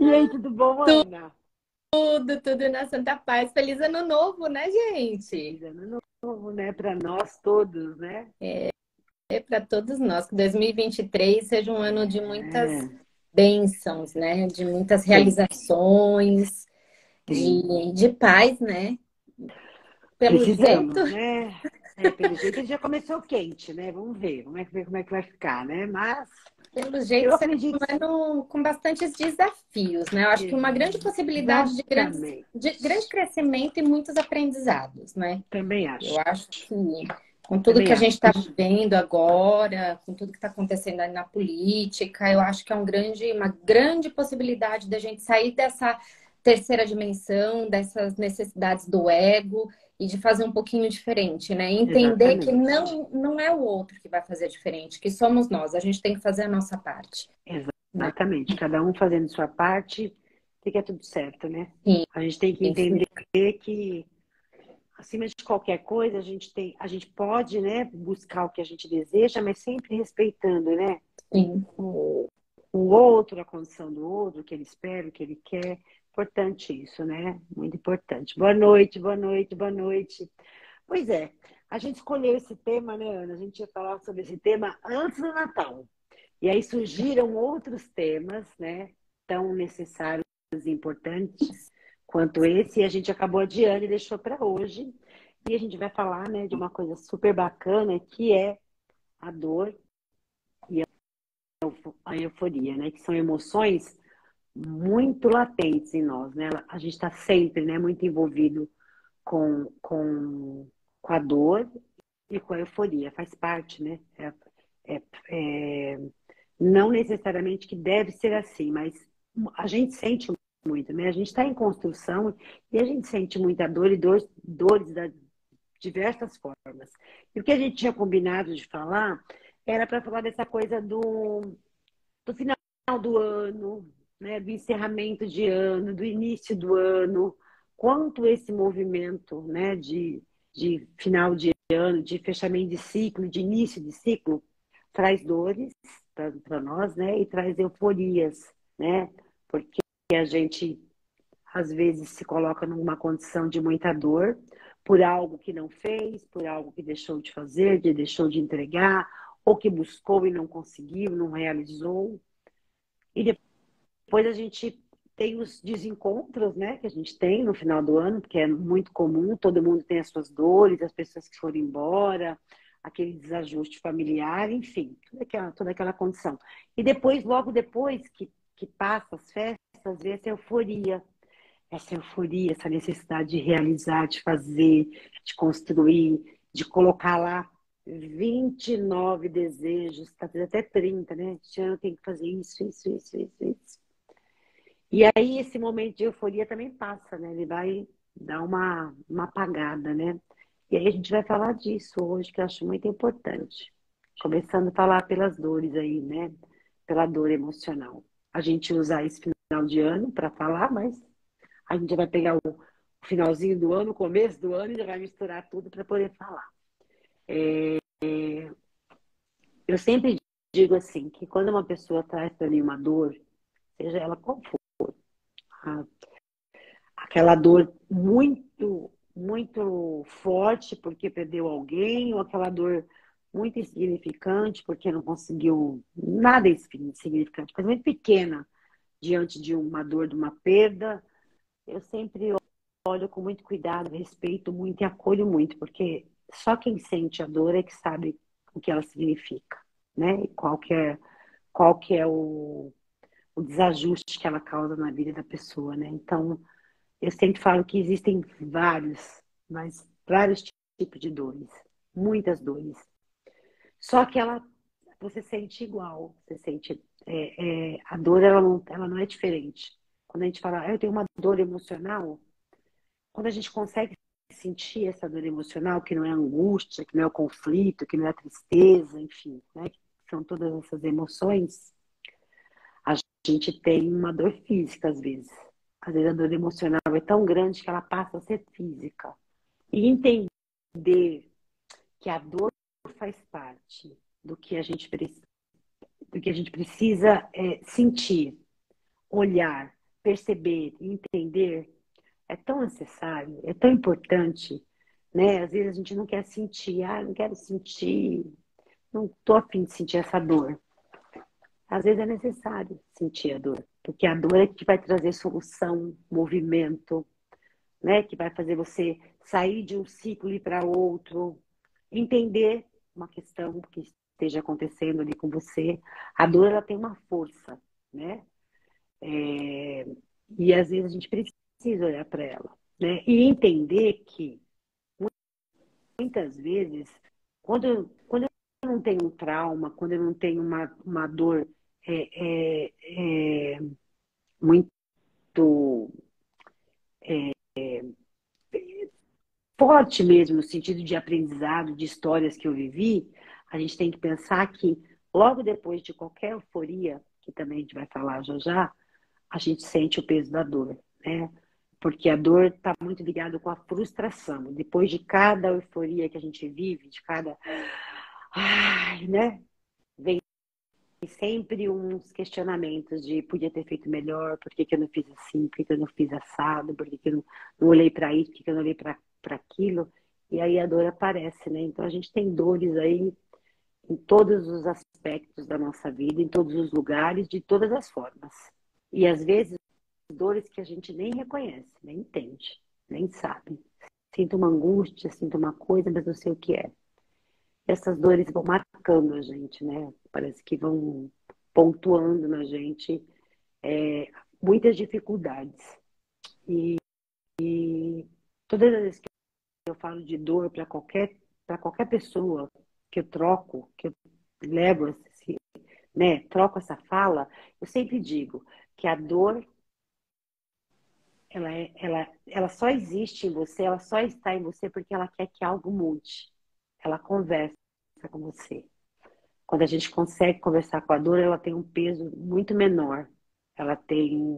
E aí, tudo bom, Ana? Tudo na Santa Paz. Feliz ano novo, né, gente? Feliz ano novo, né? Para nós todos, né? É para todos nós. Que 2023 seja um ano de muitas É, bênçãos, né? De muitas sempre, realizações, sim. de paz, né? Pelo jeito, Precisamos, né? É, pelo jeito ele já começou quente, né? Vamos ver como é que vai ficar, né? Mas pelo jeito eu será um acredito, ano com bastantes desafios, né? Eu acho que uma grande possibilidade exatamente. de grande crescimento e muitos aprendizados, né? Também Eu acho, acho que com tudo que também a gente acho. está vivendo agora, com tudo que está acontecendo aí na política, eu acho que é uma grande possibilidade da gente sair dessa terceira dimensão, dessas necessidades do ego e de fazer um pouquinho diferente, né? Entender que Exatamente. não é o outro que vai fazer diferente, que somos nós, a gente tem que fazer a nossa parte, né? Exatamente. Cada um fazendo sua parte, fica tudo certo, né? Sim, A gente tem que sim, entender que acima de qualquer coisa, a gente pode, né, buscar o que a gente deseja, mas sempre respeitando, né, sim. o, o outro, a condição do outro, o que ele espera, o que ele quer. Importante isso, né? Muito importante. Boa noite, boa noite, boa noite. Pois é, a gente escolheu esse tema, né, Ana? A gente ia falar sobre esse tema antes do Natal. E aí surgiram outros temas, né, tão necessários e importantes quanto esse, e a gente acabou adiando e deixou para hoje. E a gente vai falar, né, de uma coisa super bacana, que é a dor e a euforia, né, que são emoções muito latentes em nós, né? A gente está sempre, né, muito envolvido com, com, com a dor e com a euforia, faz parte, né? É, é, não necessariamente que deve ser assim, mas a gente sente muito, né? A gente está em construção e a gente sente muita dor e dores de diversas formas. E o que a gente tinha combinado de falar era para falar dessa coisa do final do ano, né? Do encerramento de ano, do início do ano, quanto esse movimento, né? De final de ano, de fechamento de ciclo, de início de ciclo, traz dores para nós, né? E traz euforias, né? Porque a gente às vezes se coloca numa condição de muita dor por algo que não fez, por algo que deixou de fazer, que deixou de entregar, ou que buscou e não conseguiu, não realizou. E depois a gente tem os desencontros, né, que a gente tem no final do ano, porque é muito comum, todo mundo tem as suas dores, as pessoas que foram embora, aquele desajuste familiar, enfim, toda aquela condição. E depois, logo depois que passa as festas, vem essa euforia, essa necessidade de realizar, de fazer, de construir, de colocar lá 29 desejos, talvez até 30, né? Este ano tem que fazer isso. E aí esse momento de euforia também passa, né? Ele vai dar uma apagada, né? E aí a gente vai falar disso hoje, que eu acho muito importante. Começando a falar pelas dores aí, né? Pela dor emocional. A gente usar esse final de ano para falar, mas a gente vai pegar o finalzinho do ano, o começo do ano e já vai misturar tudo para poder falar. Eu sempre digo assim, que quando uma pessoa traz para mim uma dor, seja ela qual for, a- aquela dor muito forte porque perdeu alguém, ou aquela dor muito insignificante porque não conseguiu nada insignificante, mas muito pequena diante de uma dor, de uma perda, eu sempre olho com muito cuidado, respeito muito e acolho muito, porque só quem sente a dor é que sabe o que ela significa, né? E qual que é o desajuste que ela causa na vida da pessoa, né? Então, eu sempre falo que existem vários tipos de dores, muitas dores. Só que você sente igual, você sente a dor, ela não é diferente. Quando a gente fala, eu tenho uma dor emocional, quando a gente consegue sentir essa dor emocional, que não é angústia, que não é o conflito, que não é a tristeza, enfim, né? Que são todas essas emoções, a gente tem uma dor física às vezes. Às vezes a dor emocional é tão grande que ela passa a ser física. E entender que a dor faz parte do que a gente precisa sentir, olhar, perceber e entender é tão necessário, é tão importante, né? Às vezes a gente não quer sentir, não quero sentir, não tô a fim de sentir essa dor. Às vezes é necessário sentir a dor, porque a dor é que vai trazer solução, movimento, né? Que vai fazer você sair de um ciclo e ir para outro, entender uma questão que esteja acontecendo ali com você. A dor, ela tem uma força, né? E às vezes a gente precisa olhar para ela, né? E entender que muitas vezes, quando eu não tenho um trauma, quando eu não tenho uma dor é, é, é, muito forte mesmo, no sentido de aprendizado, de histórias que eu vivi, a gente tem que pensar que logo depois de qualquer euforia, que também a gente vai falar já já, a gente sente o peso da dor, né? Porque a dor está muito ligada com a frustração. Depois de cada euforia que a gente vive, de cada... Ai, né? Vem sempre uns questionamentos de podia ter feito melhor, por que que eu não fiz assim, por que que eu não fiz assado, por que que eu não olhei para isso, por que que eu não olhei para aquilo. E aí a dor aparece, né? Então a gente tem dores aí em todos os aspectos da nossa vida, em todos os lugares, de todas as formas. E às vezes dores que a gente nem reconhece, nem entende, nem sabe. Sinto uma angústia, sinto uma coisa, mas não sei o que é. Essas dores vão marcando a gente, né? Parece que vão pontuando na gente muitas dificuldades. E todas as vezes que eu falo de dor para qualquer pessoa que eu troco, que eu levo, né, troco essa fala, eu sempre digo que a dor ela só existe em você, ela só está em você porque ela quer que algo mude. Ela conversa com você. Quando a gente consegue conversar com a dor, ela tem um peso muito menor. Ela tem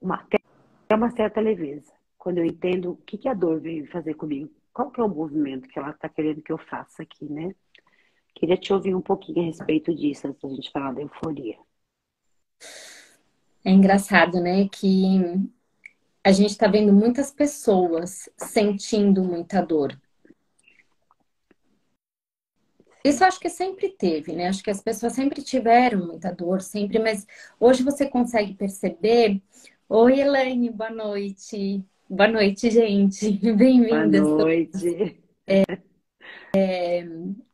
até uma certa leveza. Quando eu entendo o que a dor veio fazer comigo, qual que é o movimento que ela está querendo que eu faça aqui, né? Queria te ouvir um pouquinho a respeito disso, antes da gente falar da euforia. É engraçado, né? Que a gente está vendo muitas pessoas sentindo muita dor. Isso acho que sempre teve, né? Acho que as pessoas sempre tiveram muita dor, sempre, mas hoje você consegue perceber. Oi, Elaine, boa noite. Boa noite, gente. Boa Bem-vindas. noite.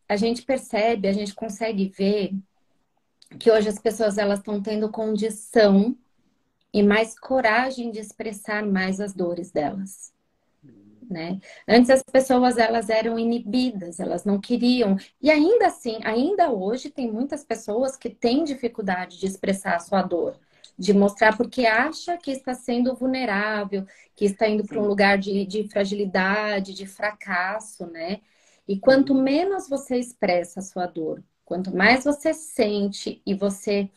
A gente percebe, a gente consegue ver que hoje as pessoas elas estão tendo condição e mais coragem de expressar mais as dores delas. Né? Antes as pessoas elas eram inibidas, elas não queriam. E ainda assim, ainda hoje tem muitas pessoas que têm dificuldade de expressar a sua dor, de mostrar porque acha que está sendo vulnerável, que está indo para um lugar de fragilidade, de fracasso, né? E quanto menos você expressa a sua dor, quanto mais você sente e você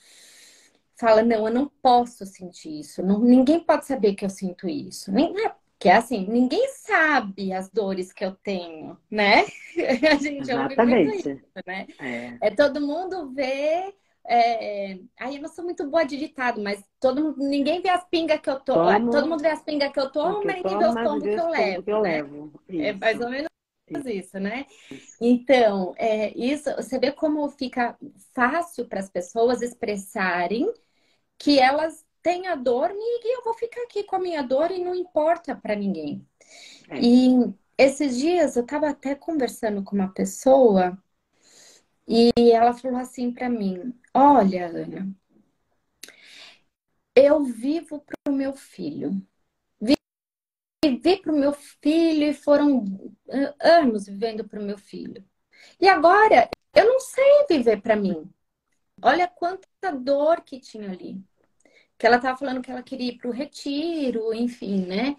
fala, não, eu não posso sentir isso, não, ninguém pode saber que eu sinto isso. Que é assim, ninguém sabe as dores que eu tenho, né? A gente ouve muito isso, Exatamente. né? Todo mundo vê. Aí eu não sou muito boa de ditado, mas ninguém vê as pingas que eu tô. Todo mundo vê as pingas que eu tomo, que eu mas ninguém vê tomo, os mas tombos vê que os eu tombos que levo, eu né? levo. É mais ou Isso. menos Isso. isso, né? Então, isso, você vê como fica fácil para as pessoas expressarem que elas têm a dor e eu vou ficar aqui com a minha dor e não importa para ninguém. E esses dias eu estava até conversando com uma pessoa e ela falou assim para mim: Olha, Ana, eu vivo para o meu filho. Vivi para o meu filho e foram anos vivendo para o meu filho. E agora eu não sei viver para mim. Olha quanta dor que tinha ali. Que ela estava falando que ela queria ir para o retiro, enfim, né?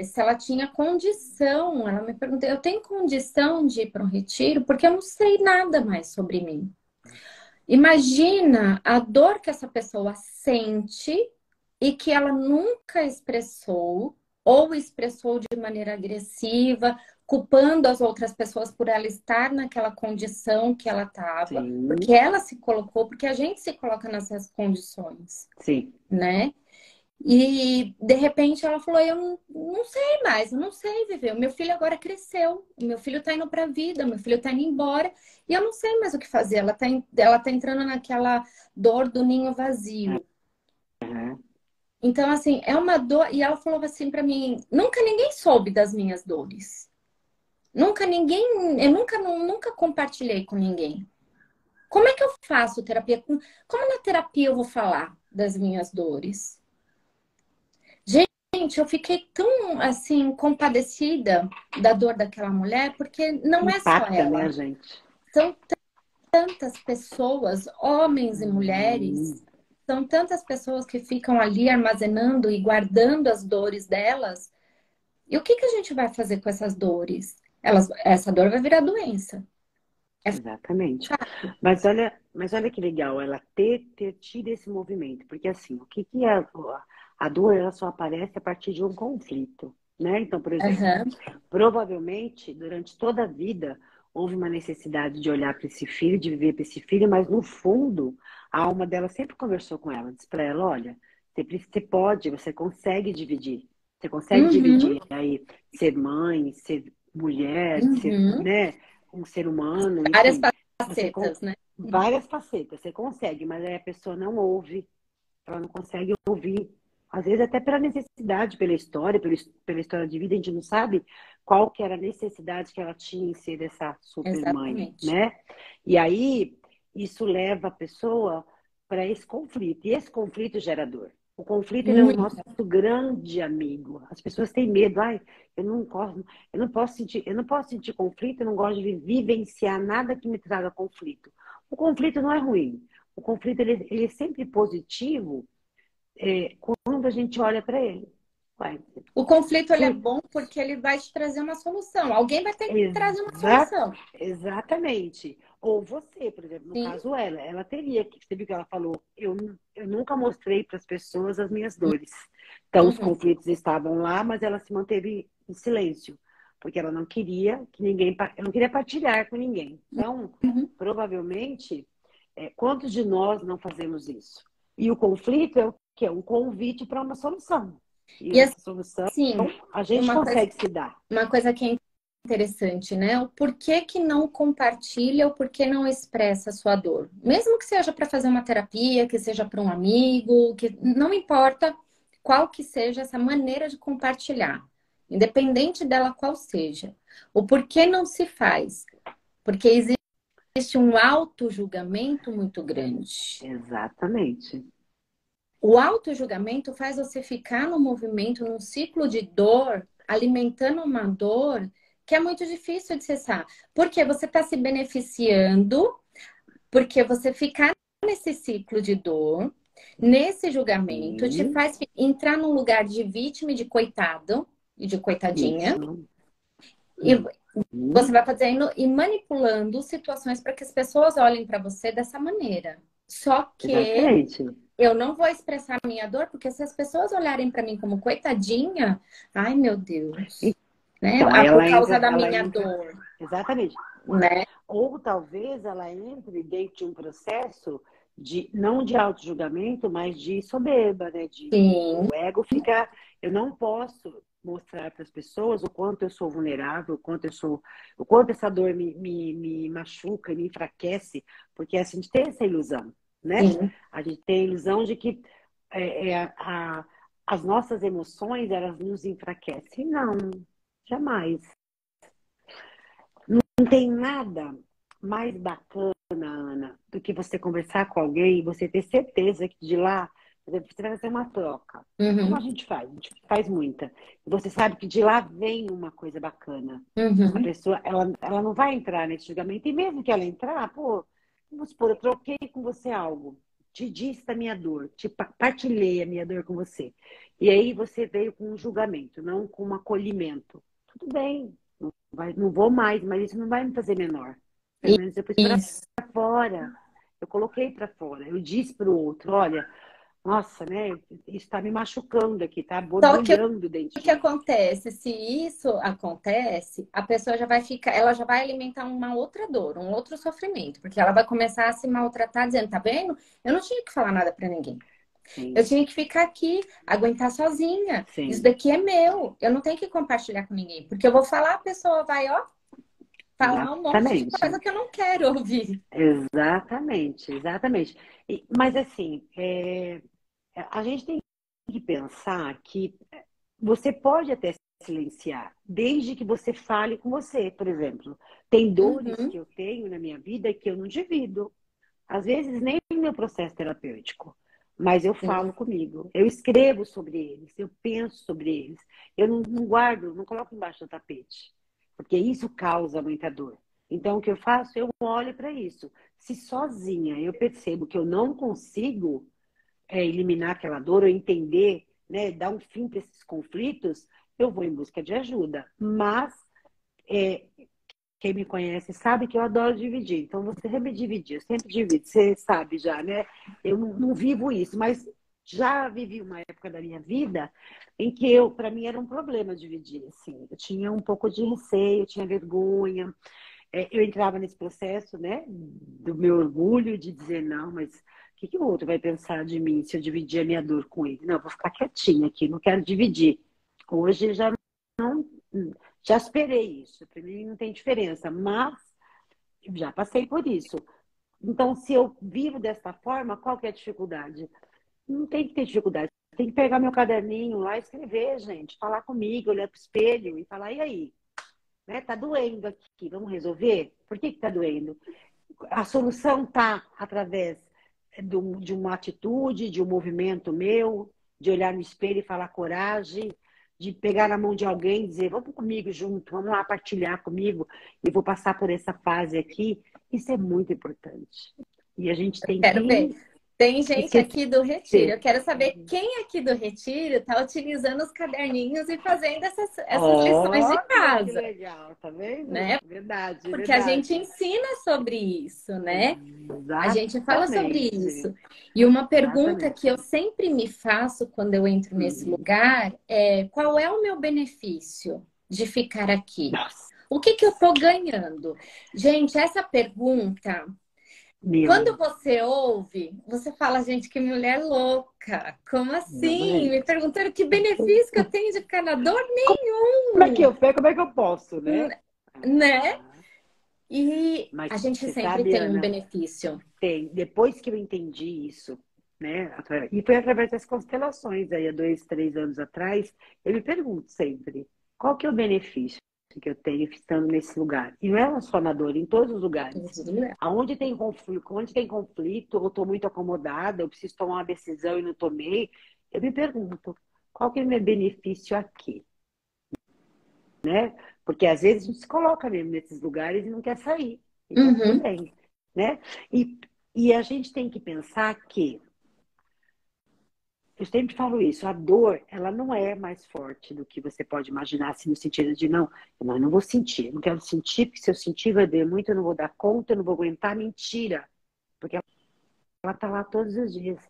Se ela tinha condição, ela me perguntou, eu tenho condição de ir para um retiro? Porque eu não sei nada mais sobre mim. Imagina a dor que essa pessoa sente e que ela nunca expressou, ou expressou de maneira agressiva, culpando as outras pessoas por ela estar naquela condição que ela estava, Sim, porque ela se colocou, porque a gente se coloca nessas condições, sim. né? E de repente ela falou: eu não sei mais, eu não sei viver. O meu filho agora cresceu, o meu filho tá indo pra vida, o meu filho tá indo embora, e eu não sei mais o que fazer. Ela tá entrando naquela dor do ninho vazio. Uhum. Então, assim, é uma dor. E ela falou assim pra mim: nunca ninguém soube das minhas dores. Nunca ninguém, eu nunca compartilhei com ninguém. Como é que eu faço terapia? Como na terapia eu vou falar das minhas dores? Gente, eu fiquei tão assim compadecida da dor daquela mulher, porque não é só Impacta, né, ela. gente? São tantas pessoas, homens e Hum, mulheres, são tantas pessoas que ficam ali armazenando e guardando as dores delas. E o que que a gente vai fazer com essas dores? Essa dor vai virar doença. É exatamente. fato. Mas olha que legal ela ter tido esse movimento, porque assim, o que que é a dor, ela só aparece a partir de um conflito, né? Então, por exemplo, Aham, provavelmente durante toda a vida houve uma necessidade de olhar para esse filho, de viver para esse filho, mas no fundo a alma dela sempre conversou com ela, disse para ela, olha, você pode, você consegue dividir. Você consegue uhum, dividir aí ser mãe, ser mulher, ser, uhum. né? Um ser humano, Várias enfim, você com facetas, né? várias facetas, você consegue, mas aí a pessoa não ouve, ela não consegue ouvir. Às vezes até pela necessidade, pela história, pela história de vida, a gente não sabe qual que era a necessidade que ela tinha em ser essa super mãe, Exatamente. né? E aí isso leva a pessoa para esse conflito. E esse conflito gera dor. O conflito ele é o nosso Muito. grande amigo. As pessoas têm medo. Ai, eu não posso sentir conflito, eu não gosto de vivenciar nada que me traga conflito. O conflito não é ruim. O conflito ele é sempre positivo quando a gente olha para ele. Ué, O conflito ele é por, bom porque ele vai te trazer uma solução. Alguém vai ter que trazer uma exa, solução. exatamente. Ou você, por exemplo, no Sim. caso ela teria que, você viu que ela falou, eu nunca mostrei para as pessoas as minhas dores. Então os Uhum. conflitos estavam lá, mas ela se manteve em silêncio, porque ela não queria que ninguém, ela não queria partilhar com ninguém. Então, Uhum. provavelmente, quantos de nós não fazemos isso? E o conflito é o que é um convite para uma solução. E E essa solução assim, a gente consegue se dar. uma coisa que é interessante, né? O porquê que não compartilha, o porquê não expressa a sua dor. Mesmo que seja para fazer uma terapia, que seja para um amigo, que não importa qual que seja essa maneira de compartilhar, independente dela qual seja. O porquê não se faz? Porque existe um auto-julgamento muito grande. Exatamente. O auto-julgamento faz você ficar no movimento, num ciclo de dor, alimentando uma dor que é muito difícil de cessar. Porque você está se beneficiando, porque você ficar nesse ciclo de dor, nesse julgamento, te Sim, faz entrar num lugar de vítima e de coitado e de coitadinha. isso. E você Uhum. vai fazendo e manipulando situações para que as pessoas olhem para você dessa maneira. Só que Exatamente. eu não vou expressar a minha dor, porque se as pessoas olharem para mim como coitadinha, ai meu Deus, né? Então, aí Ah, por causa da ela minha entra, dor, exatamente. né? Ou talvez ela entre dentro de um processo de, não de auto-julgamento, mas de soberba, né? Sim, O ego fica, eu não posso mostrar para as pessoas o quanto eu sou vulnerável, o quanto essa dor me machuca, me enfraquece, porque assim, a gente tem essa ilusão, né? sim. A gente tem a ilusão de que é, é, a, as nossas emoções, elas nos enfraquecem. Não, jamais. Não tem nada mais bacana, Ana, do que você conversar com alguém e você ter certeza que de lá, por exemplo, você vai fazer uma troca. Como a Uhum, gente faz muita. E você sabe que de lá vem uma coisa bacana. A uhum. pessoa, ela não vai entrar nesse julgamento. E mesmo que ela entrar, pô, vamos supor, eu troquei com você algo. Te disse da minha dor, partilhei a minha dor com você. E aí você veio com um julgamento, não com um acolhimento. Tudo bem, não vou mais, mas isso não vai me fazer menor. Pelo menos eu pus para Isso. fora. Eu coloquei para fora. Eu disse para o outro: olha, Nossa, né? Isso está me machucando aqui, tá Só que borbulhando dentro o de que mim. acontece? Se isso acontece, a pessoa já vai ficar, ela já vai alimentar uma outra dor, um outro sofrimento, porque ela vai começar a se maltratar, dizendo, tá vendo? Eu não tinha que falar nada pra ninguém. Eu Sim, tinha que ficar aqui, aguentar sozinha. Isso sim, daqui é meu. Eu não tenho que compartilhar com ninguém, porque eu vou falar, a pessoa vai, ó, falar um monte de exatamente. coisa que eu não quero ouvir. Exatamente, exatamente. Mas assim, a gente tem que pensar que você pode até silenciar, desde que você fale com você, por exemplo. Tem dores que Uhum. eu tenho na minha vida que eu não divido. Às vezes nem no meu processo terapêutico, mas eu Sim. falo comigo, eu escrevo sobre eles, eu penso sobre eles, eu não guardo, não coloco embaixo do tapete, porque isso causa muita dor. Então, o que eu faço? Eu olho para isso. Se sozinha eu percebo que eu não consigo eliminar aquela dor ou entender, né, dar um fim para esses conflitos, eu vou em busca de ajuda. Mas é, quem me conhece sabe que eu adoro dividir. Então, você me dividir, eu sempre divido. Você sabe já, né? Eu não vivo isso, mas já vivi uma época da minha vida em que para mim, era um problema dividir. Assim, eu tinha um pouco de receio, eu tinha vergonha. Eu entrava nesse processo, né, do meu orgulho de dizer, não, mas o que o outro vai pensar de mim se eu dividir a minha dor com ele? Não, eu vou ficar quietinha aqui, não quero dividir. Hoje já não, já esperei isso, para mim não tem diferença, mas já passei por isso. Então, se eu vivo dessa forma, qual que é a dificuldade? Não tem que ter dificuldade. Tem que pegar meu caderninho lá e escrever, gente, falar comigo, olhar para o espelho e falar, e aí? Né? Tá doendo aqui, vamos resolver? Por que tá doendo? A solução tá através de uma atitude, de um movimento meu, de olhar no espelho e falar coragem, de pegar na mão de alguém e dizer, vamos comigo junto, vamos lá partilhar comigo, e vou passar por essa fase aqui. Isso é muito importante. E a gente tem Quero ver. que Tem gente aqui do Retiro. esquecer. Eu quero saber quem aqui do Retiro está utilizando os caderninhos e fazendo essas lições de Olha que casa, legal, tá vendo? né? Verdade, Porque a gente verdade. ensina sobre isso, né? A gente fala sobre Exatamente. isso. E uma pergunta que Exatamente. eu sempre me faço quando eu entro nesse Uhum. lugar é: qual é o meu benefício de ficar aqui? Nossa, O que que eu estou ganhando? Gente, essa pergunta, quando meu, você ouve, você fala, gente, que mulher louca. Como assim? exatamente. Me perguntando que benefício que eu tenho de ficar na dor? Nenhum, Como é que eu posso, né? né? Ah, E mas a gente você sempre sabe, tem um Ana, benefício. tem. Depois que eu entendi isso, né? E foi através das constelações, aí há 2, 3 anos atrás, eu me pergunto sempre, qual que é o benefício que eu tenho estando nesse lugar? E não é só na dor, em todos os lugares. Onde tem conflito, ou estou muito acomodada, eu preciso tomar uma decisão e não tomei, eu me pergunto, qual que é o meu benefício aqui? Né? Porque às vezes a gente se coloca mesmo nesses lugares e não quer sair. E tá tudo Uhum. bem, né? E, e a gente tem que pensar que, eu sempre falo isso, a dor, ela não é mais forte do que você pode imaginar, assim, no sentido de, não, eu não vou sentir, eu não quero sentir, porque se eu sentir vai doer muito, eu não vou dar conta, eu não vou aguentar, mentira. Porque ela tá lá todos os dias.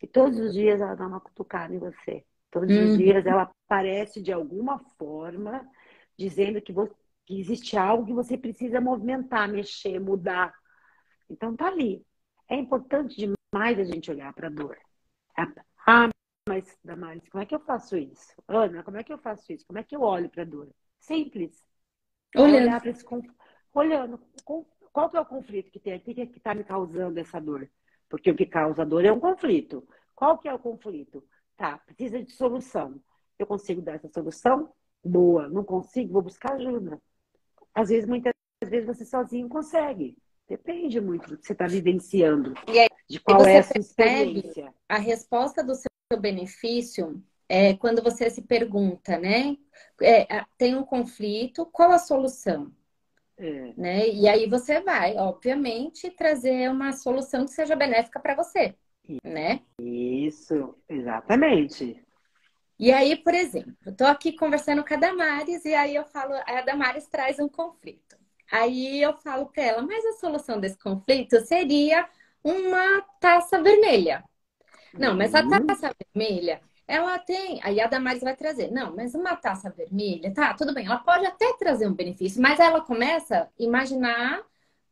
E todos os dias ela dá uma cutucada em você. Todos os dias Uhum. ela aparece de alguma forma, dizendo que existe algo que você precisa movimentar, mexer, mudar. Então tá ali. É importante demais a gente olhar para a dor. Ah, mas, Damares, como é que eu faço isso? Ana, como é que eu faço isso? Como é que eu olho para a dor? Simples. É Olhando. olhar para esse conflito, olhando qual que é o conflito que tem aqui que está me causando essa dor. Porque o que causa dor é um conflito. Qual que é o conflito? Tá, precisa de solução. Eu consigo dar essa solução? Boa. Não consigo? Vou buscar ajuda. Muitas vezes você sozinho consegue. Depende muito do que você está vivenciando, E aí de qual é você a sua percebe experiência. a resposta do seu benefício é quando você se pergunta, né? Tem um conflito, qual a solução? É, Né? E aí você vai, obviamente, trazer uma solução que seja benéfica para você, né? isso, exatamente. E aí, por exemplo, eu tô aqui conversando com a Damares e aí eu falo, a Damares traz um conflito. Aí eu falo para ela, mas a solução desse conflito seria uma taça vermelha. Não, mas a Uhum. taça vermelha, ela tem. Aí a Damares vai trazer. Não, mas uma taça vermelha, tá, tudo bem. Ela pode até trazer um benefício, mas ela começa a imaginar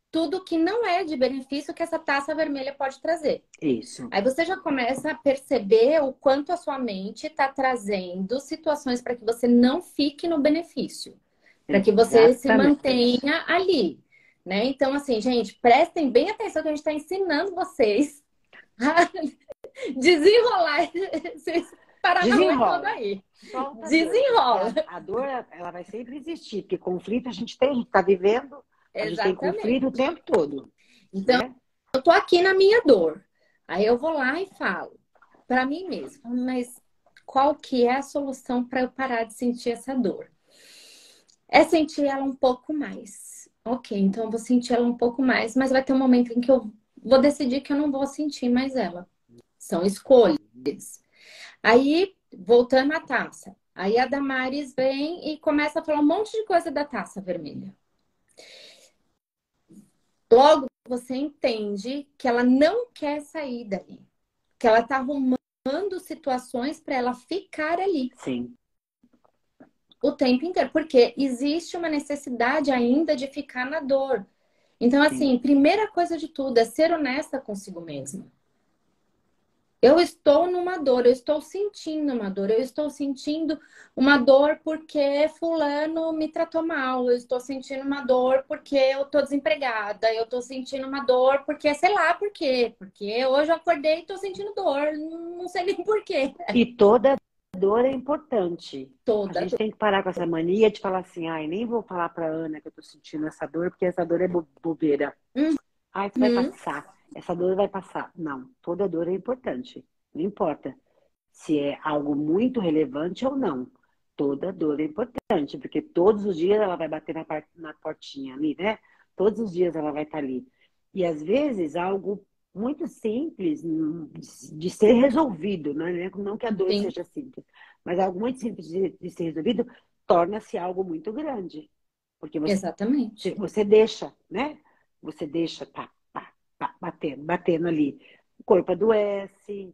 tudo que não é de benefício que essa taça vermelha pode trazer. Isso. Aí você já começa a perceber o quanto a sua mente está trazendo situações para que você não fique no benefício, para que você se Exatamente. mantenha ali, né? Então, assim, gente, prestem bem atenção que a gente está ensinando vocês a desenrolar esse paranauê todo Desenrola. aí. Solta a dor, porque Desenrola. a dor ela vai sempre existir, porque conflito a gente tem, a gente está vivendo, a gente tem conflito o Exatamente. tempo todo, Então, né? eu tô aqui na minha dor. Aí eu vou lá e falo para mim mesma, mas qual que é a solução para eu parar de sentir essa dor? É sentir ela um pouco mais. Ok, então eu vou sentir ela um pouco mais, mas vai ter um momento em que eu vou decidir que eu não vou sentir mais ela. São escolhas. Aí, voltando à taça. Aí a Damares vem e começa a falar um monte de coisa da taça vermelha. Logo, você entende que ela não quer sair dali. Que ela está arrumando situações para ela ficar ali Sim. o tempo inteiro, porque existe uma necessidade ainda de ficar na dor. Então, Sim. assim, primeira coisa de tudo é ser honesta consigo mesma. Eu estou numa dor, eu estou sentindo uma dor, eu estou sentindo uma dor porque fulano me tratou mal, eu estou sentindo uma dor porque eu estou desempregada, eu estou sentindo uma dor porque, sei lá por quê, porque hoje eu acordei e estou sentindo dor, não sei nem por quê. E toda dor é importante. A Toda gente dor. tem que parar com essa mania de falar assim, ai, nem vou falar para Ana que eu tô sentindo essa dor, porque essa dor é bobeira. Ai, isso vai Uhum. passar. Essa dor vai passar. Não, toda dor é importante. Não importa se é algo muito relevante ou não. Toda dor é importante, porque todos os dias ela vai bater na portinha ali, né? Todos os dias ela vai estar ali. E às vezes algo muito simples de ser resolvido, né? Não que a dor Sim, seja simples, mas algo muito simples de ser resolvido torna-se algo muito grande. Porque exatamente. você deixa, né? Você deixa, batendo ali. O corpo adoece,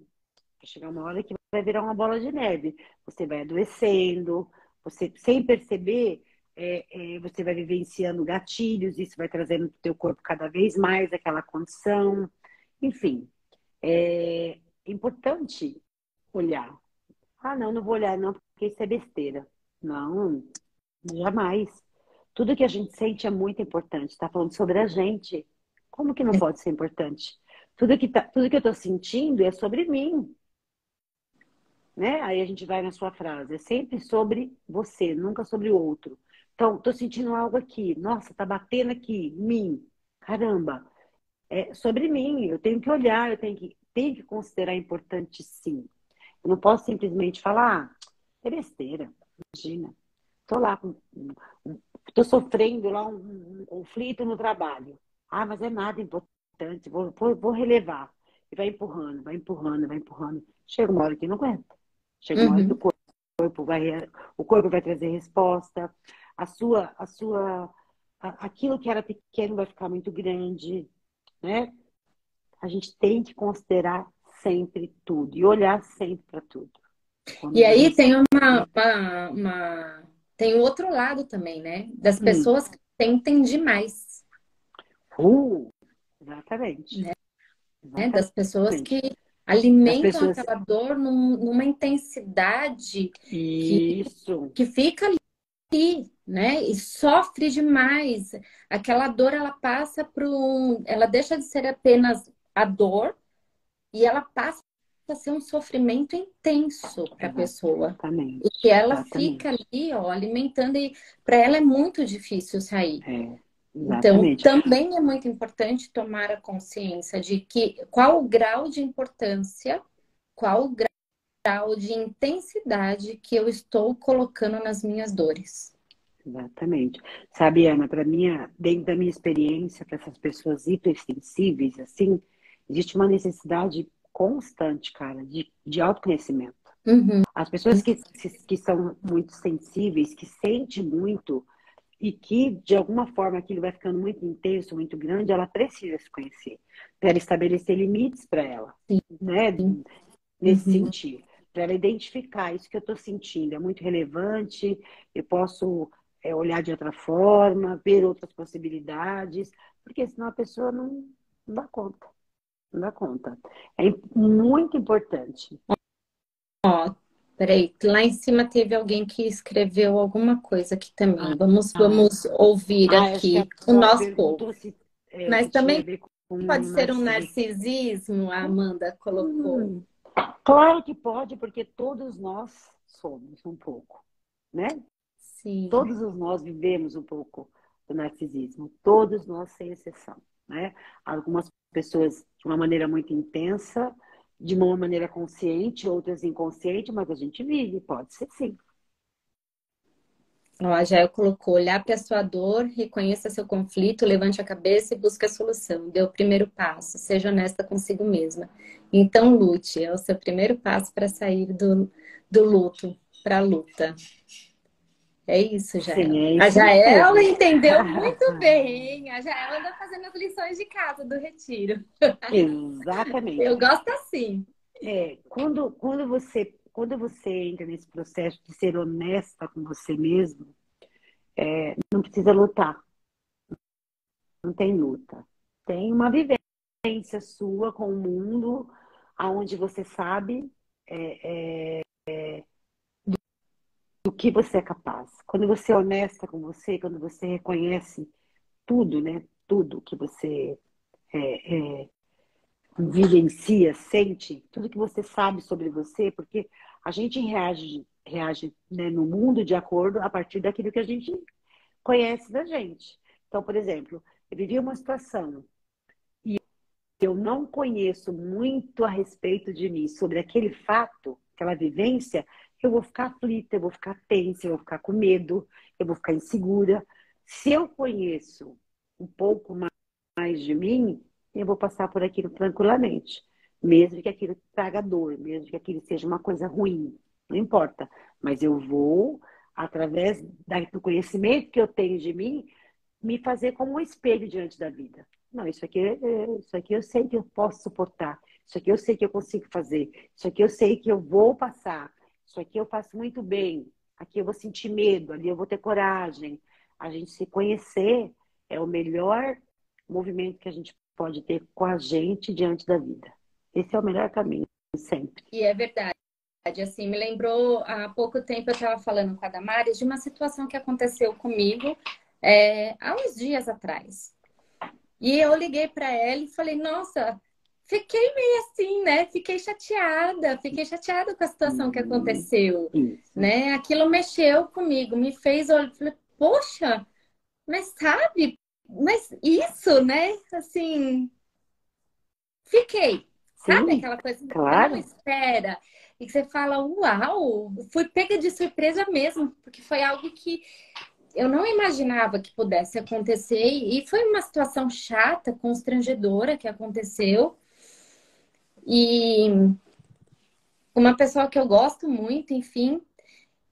vai chegar uma hora que vai virar uma bola de neve. Você vai adoecendo, você, sem perceber, você vai vivenciando gatilhos, isso vai trazendo para o teu corpo cada vez mais aquela condição. Enfim, é importante olhar. Ah, não, não vou olhar, não, porque isso é besteira. Não, jamais. Tudo que a gente sente é muito importante. Está falando sobre a gente. Como que não pode ser importante? Tudo que eu estou sentindo é sobre mim, né? Aí a gente vai na sua frase. É sempre sobre você, nunca sobre o outro. Então, estou sentindo algo aqui. Nossa, tá batendo aqui, em mim. Caramba, é sobre mim. Eu tenho que olhar, tenho que considerar importante, sim. Eu não posso simplesmente falar, ah, é besteira. Imagina. Estou lá, estou sofrendo lá um conflito no trabalho. Ah, mas é nada importante, vou relevar. E vai empurrando, vai empurrando, vai empurrando. Chega uma hora que não aguenta. Chega uma hora que Uhum. o corpo vai trazer resposta. Aquilo que era pequeno vai ficar muito grande, né? A gente tem que considerar sempre tudo e olhar sempre para tudo. E Quando a aí gente, tem tem o outro lado também, né? Das hum, pessoas que sentem demais, uh, exatamente. né? Das pessoas Exatamente. que Das alimentam pessoas. aquela dor numa intensidade que, Isso, que fica ali, né? E sofre demais. Aquela dor, ela passa para ela deixa de ser apenas a dor e ela passa a ser um sofrimento intenso para a pessoa. exatamente. E que ela fica Exatamente. ali, ó, alimentando, e para ela é muito difícil sair. É, Então, exatamente. também é muito importante tomar a consciência de que qual o grau de importância, qual o grau de intensidade que eu estou colocando nas minhas dores. Exatamente. Sabe, Ana, dentro da minha experiência, para essas pessoas hipersensíveis, assim, existe uma necessidade constante, cara, de autoconhecimento. Uhum, As pessoas que são muito sensíveis, que sentem muito e que, de alguma forma, aquilo vai ficando muito intenso, muito grande, ela precisa se conhecer para ela estabelecer limites para ela, né? sim. nesse sentir, para ela identificar isso que eu estou sentindo, é muito relevante, eu posso olhar de outra forma, ver outras possibilidades, porque senão a pessoa não dá conta, não dá conta. É muito importante. Ó, peraí, lá em cima teve alguém que escreveu alguma coisa aqui também. Ah, Vamos ouvir acho que aqui a o Cora nosso povo. perguntou Mas se tinha a também ver com pode ser um narcisismo. narcisismo, a Amanda colocou. Claro que pode, porque todos nós somos um pouco, né? Sim. Todos nós vivemos um pouco do narcisismo, todos nós, sem exceção, né? Algumas pessoas de uma maneira muito intensa, de uma maneira consciente, outras inconsciente, mas a gente vive, pode ser sim. Ó, a Jael colocou, olhar para a sua dor, reconheça seu conflito, levante a cabeça e busque a solução. Dê o primeiro passo, seja honesta consigo mesma. Então lute, é o seu primeiro passo para sair do luto para a luta. É isso, Sim, Jael. é A isso Jael mesmo. entendeu muito bem. A Jael anda fazendo as lições de casa do retiro. Exatamente. Eu gosto assim. Quando você entra nesse processo de ser honesta com você mesmo, não precisa lutar, não tem luta. Tem uma vivência sua com o mundo, aonde você sabe do que você é capaz. Quando você é honesta com você, quando você reconhece tudo, né? Tudo que você vivencia, sente, tudo que você sabe sobre você, porque a gente reage, né, no mundo de acordo a partir daquilo que a gente conhece da gente. Então, por exemplo, eu vivi uma situação e eu não conheço muito a respeito de mim, sobre aquele fato, aquela vivência, eu vou ficar aflita, eu vou ficar tensa, eu vou ficar com medo, eu vou ficar insegura. Se eu conheço um pouco mais de mim, eu vou passar por aquilo tranquilamente. Mesmo que aquilo traga dor, mesmo que aquilo seja uma coisa ruim, não importa. Mas eu vou, através do conhecimento que eu tenho de mim, me fazer como um espelho diante da vida. Não, isso aqui eu sei que eu posso suportar. Isso aqui eu sei que eu consigo fazer. Isso aqui eu sei que eu vou passar. Isso aqui eu faço muito bem. Aqui eu vou sentir medo, ali eu vou ter coragem. A gente se conhecer é o melhor movimento que a gente pode ter com a gente diante da vida. Esse é o melhor caminho, sempre. E é verdade. Assim, me lembrou, há pouco tempo eu estava falando com a Damares de uma situação que aconteceu comigo há uns dias atrás. E eu liguei para ela e falei, nossa, fiquei meio assim, né? Fiquei chateada com a situação que aconteceu, Isso. né? Aquilo mexeu comigo, me fez olhar, falei, poxa, mas sabe, mas isso, né? Assim, fiquei. Sabe Sim, aquela coisa que você não claro. espera e que você fala, uau, fui pega de surpresa mesmo, porque foi algo que eu não imaginava que pudesse acontecer e foi uma situação chata, constrangedora que aconteceu. E uma pessoa que eu gosto muito, enfim.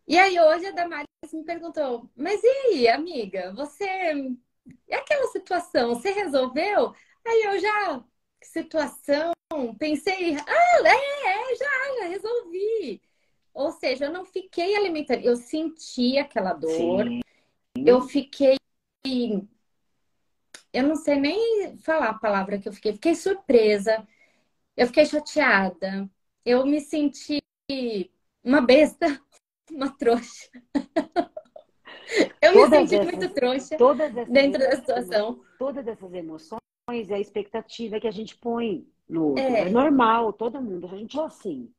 E aí hoje a Damares me perguntou, mas e aí, amiga, você... E aquela situação, você resolveu? Aí eu já... Que situação? Pensei, já resolvi. Ou seja, eu não fiquei alimentando, eu senti aquela dor, Sim. eu fiquei... Eu não sei nem falar a palavra que eu fiquei. Fiquei surpresa, eu fiquei chateada, eu me senti uma besta, uma trouxa. Eu me Todas senti essas, muito trouxa todas essas, dentro da situação. todas essas emoções é a expectativa que a gente põe no outro. É É, normal, todo mundo, a gente é assim.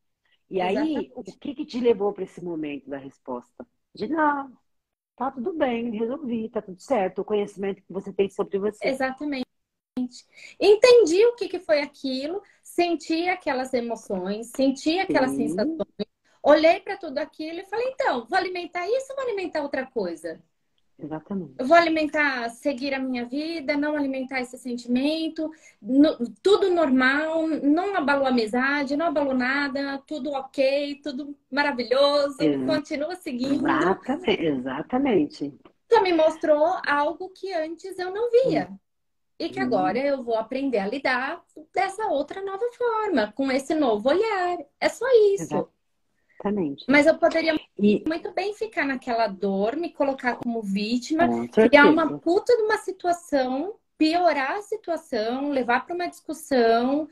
E aí, o exatamente. que que te levou para esse momento da resposta? De não, tá tudo bem, resolvi, tá tudo certo. O conhecimento que você tem sobre você. Exatamente. Entendi o que que foi aquilo, senti aquelas emoções, senti aquela sensação, Sim, olhei para tudo aquilo e falei, então, vou alimentar isso ou vou alimentar outra coisa? Eu vou exatamente. alimentar, seguir a minha vida, não alimentar esse sentimento, tudo normal, não abalou a amizade, não abalou nada, tudo ok, tudo maravilhoso, continua seguindo. Exatamente, exatamente. Só me mostrou algo que antes eu não via. e que agora eu vou aprender a lidar dessa outra nova forma, com esse novo olhar. É só isso. Exatamente. Mas eu poderia E, muito bem ficar naquela dor, me colocar como vítima, com criar uma certeza. puta de uma situação, piorar a situação, levar para uma discussão,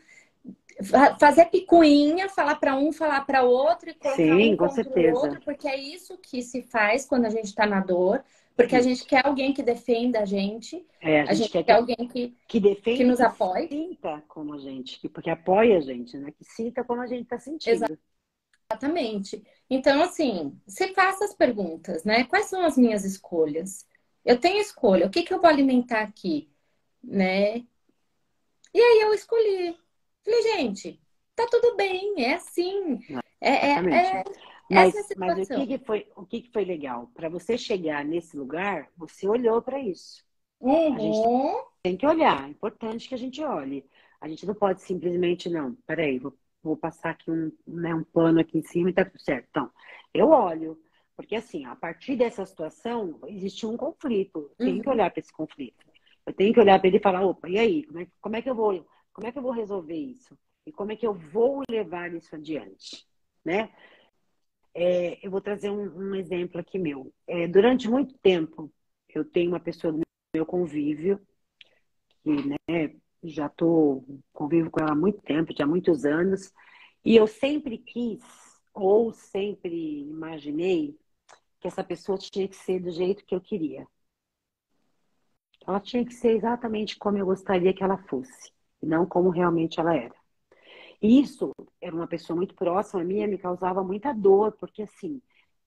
fazer picuinha, falar para um, falar para outro e colocar um Sim, com contra o certeza. outro, porque é isso que se faz quando a gente está na dor, porque a gente Isso. quer alguém que defenda É, a a gente gente quer quer alguém que que defenda e nos que apoie. sinta como a gente, porque apoia a gente, né? Que sinta como a gente está sentindo. Exatamente. Então, assim, se faça as perguntas, né? Quais são as minhas escolhas? Eu tenho escolha, o que que eu vou alimentar aqui, né? E aí eu escolhi. Falei, gente, tá tudo bem, é assim. Exatamente. É essa é a Mas situação. o que que foi legal? Para você chegar nesse lugar, você olhou para isso. A gente Uhum. tem que olhar, é importante que a gente olhe. A gente não pode simplesmente, não, peraí, vou passar aqui um pano aqui em cima e tá tudo certo. Então, eu olho, porque assim, a partir dessa situação, existe um conflito. Eu tenho que Uhum. olhar para esse conflito. Eu tenho que olhar para ele e falar, opa, e aí, como é que eu vou resolver isso? E como é que eu vou levar isso adiante? Né? Eu vou trazer um exemplo aqui meu. Durante muito tempo, eu tenho uma pessoa do meu convívio, que, né, convivo com ela há muito tempo, já há muitos anos, e eu sempre quis, ou sempre imaginei, que essa pessoa tinha que ser do jeito que eu queria. Ela tinha que ser exatamente como eu gostaria que ela fosse, e não como realmente ela era. E isso era uma pessoa muito próxima a mim, me causava muita dor, porque assim,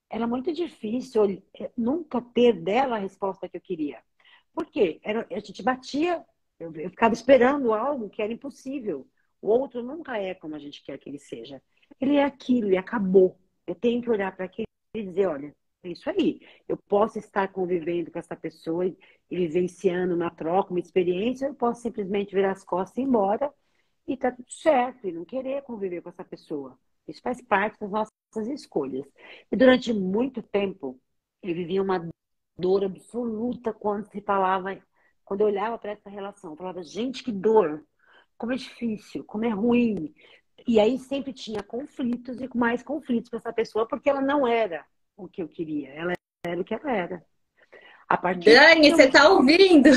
era muito difícil nunca ter dela a resposta que eu queria. Por quê? A gente batia, eu ficava esperando algo que era impossível. O outro nunca é como a gente quer que ele seja. Ele é aquilo e acabou. Eu tenho que olhar para aquilo e dizer, olha, é isso aí. Eu posso estar convivendo com essa pessoa e vivenciando uma troca, uma experiência, eu posso simplesmente virar as costas e ir embora e tá tudo certo, e não querer conviver com essa pessoa. Isso faz parte das nossas escolhas. E durante muito tempo, eu vivia uma dor absoluta quando eu olhava para essa relação. Eu falava, gente, que dor, como é difícil, como é ruim. E aí sempre tinha conflitos e mais conflitos com essa pessoa, porque ela não era o que eu queria, ela era o que ela era. A partir Dani, do, você tá ouvindo?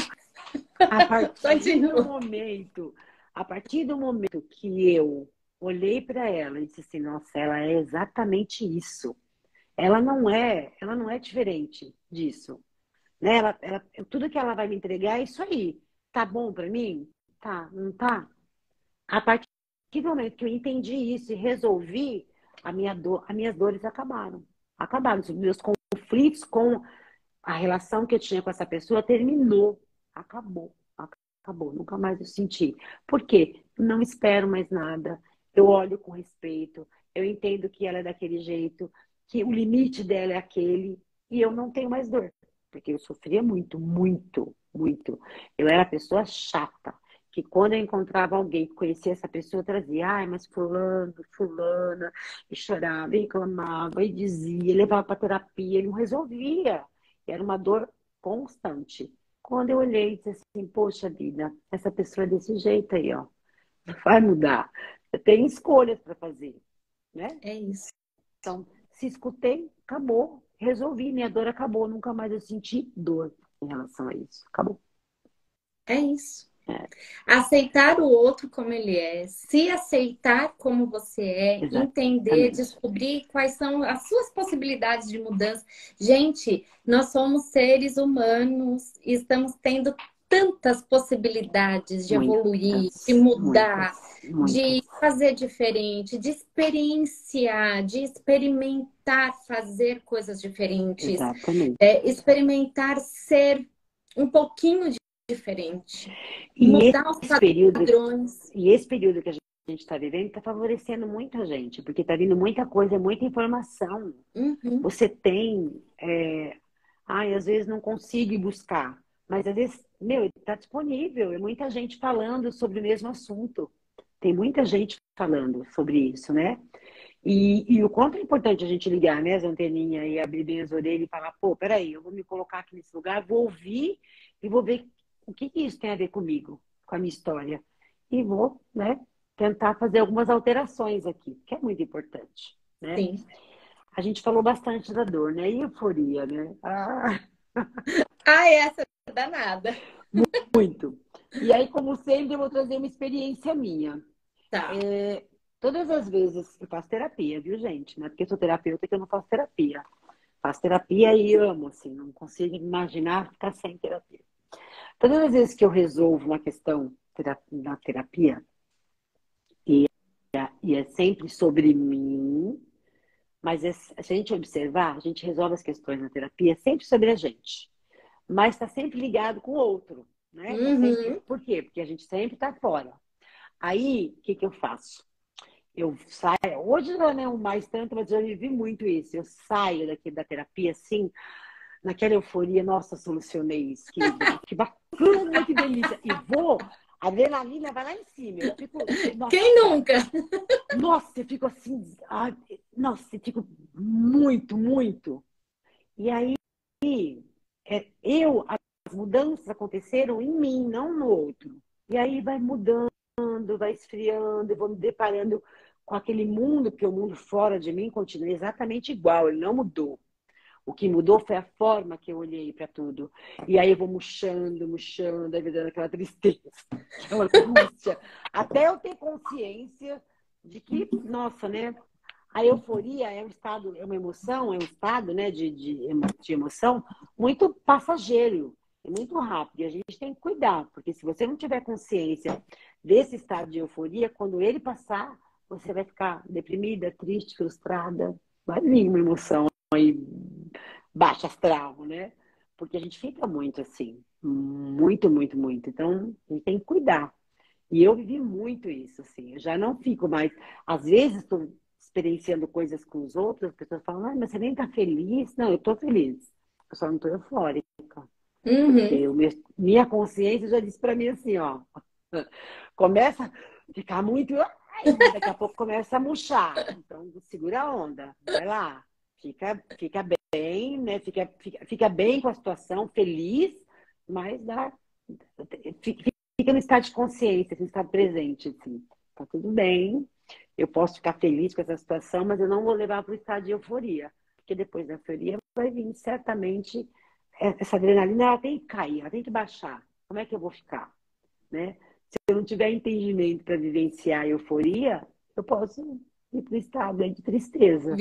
a partir do Continua. momento, a partir do momento que eu olhei para ela e disse assim, nossa, ela é exatamente isso. Ela não é diferente disso, né? Tudo que ela vai me entregar é isso aí. Tá bom para mim? Tá, não tá? A partir do momento que eu entendi isso e resolvi, as minhas dores acabaram. Acabaram. Os meus conflitos com a relação que eu tinha com essa pessoa terminou. Acabou. Acabou. Nunca mais eu senti. Por quê? Não espero mais nada. Eu olho com respeito. Eu entendo que ela é daquele jeito, que o limite dela é aquele, e eu não tenho mais dor. Porque eu sofria muito, muito, muito. Eu era a pessoa chata, que quando eu encontrava alguém que conhecia essa pessoa, trazia, ai, mas fulano, fulana, e chorava, e reclamava, e dizia, e levava para terapia, ele não resolvia. Era uma dor constante. Quando eu olhei e disse assim, poxa vida, essa pessoa é desse jeito aí, ó. Não vai mudar. Eu tenho escolhas para fazer, né? É isso. Então, se escutei, acabou. Resolvi, minha dor acabou. Nunca mais eu senti dor em relação a isso. Acabou. É isso. É, Aceitar o outro como ele é, se aceitar como você é, entender, exatamente. descobrir quais são as suas possibilidades de mudança. Gente, nós somos seres humanos e estamos tendo tantas possibilidades de evoluir, de Muitas, mudar, muitas, de muitas. fazer diferente, de experienciar, de experimentar fazer coisas diferentes, Exatamente. experimentar ser um pouquinho diferente, E mudar os esse período, padrões. e esse período que a gente está vivendo está favorecendo muito a gente, porque está vindo muita coisa, muita informação. Uhum. Você tem. Ai, às vezes não consigo ir buscar, mas às vezes, meu, está disponível. E muita gente falando sobre o mesmo assunto. Tem muita gente falando sobre isso, né? E o quanto é importante a gente ligar, né, as anteninhas e abrir bem as orelhas e falar, pô, peraí, eu vou me colocar aqui nesse lugar, vou ouvir e vou ver o que que isso tem a ver comigo, com a minha história? E vou, né, tentar fazer algumas alterações aqui, que é muito importante, né? Sim. A gente falou bastante da dor, né? E euforia, né? Ah, Ah, essa é danada. muito. E aí, como sempre, eu vou trazer uma experiência minha. Tá. Todas as vezes eu faço terapia, viu, gente? Não é porque eu sou terapeuta que eu não faço terapia. Faço terapia e amo, assim, não consigo imaginar ficar sem terapia. Todas as vezes que eu resolvo uma questão na terapia, e é sempre sobre mim, mas se a gente observar, a gente resolve as questões na terapia sempre sobre a gente. Mas está sempre ligado com o outro, né? Tá sempre... Uhum. Por quê? Porque a gente sempre está fora. Aí, o que que eu faço? Eu saio, hoje já não é mais tanto, mas já vivi muito isso. Eu saio daqui da terapia, assim, naquela euforia, nossa, solucionei isso, que bacana, que delícia. E vou, a adrenalina vai lá em cima. Eu fico, Quem nossa, nunca? nossa, eu fico assim, nossa, eu fico muito, muito. E aí, as mudanças aconteceram em mim, não no outro. E aí vai mudando, vai esfriando, eu vou me deparando com aquele mundo, porque o mundo fora de mim continua exatamente igual, ele não mudou. O que mudou foi a forma que eu olhei para tudo. E aí eu vou murchando, murchando, aí me dando aquela tristeza, aquela angústia. Até eu ter consciência de que, nossa, né? A euforia é um estado, é uma emoção, é um estado, né, de emoção muito passageiro, é muito rápido. E a gente tem que cuidar, porque se você não tiver consciência desse estado de euforia, quando ele passar, você vai ficar deprimida, triste, frustrada. Vai vir uma emoção aí baixa astral, né? Porque a gente fica muito assim, muito, muito, muito. Então, a gente tem que cuidar. E eu vivi muito isso, assim. Eu já não fico mais. Às vezes, estou experienciando coisas com os outros, as pessoas falam, ah, mas você nem tá feliz. Não, eu estou feliz. Eu só não estou eufórica. Porque Uhum. minha consciência já disse para mim assim, ó. Começa a ficar muito. Ai, daqui a pouco começa a murchar. Então, segura a onda. Vai lá. Fica bem, né? Fica bem com a situação, feliz, mas fica no estado de consciência, no estado presente, assim. Tá tudo bem, eu posso ficar feliz com essa situação, mas eu não vou levar para o estado de euforia, porque depois da euforia vai vir certamente essa adrenalina, ela tem que cair, ela tem que baixar. Como é que eu vou ficar, né? Se eu não tiver entendimento para vivenciar a euforia, eu posso ir para o estado de tristeza.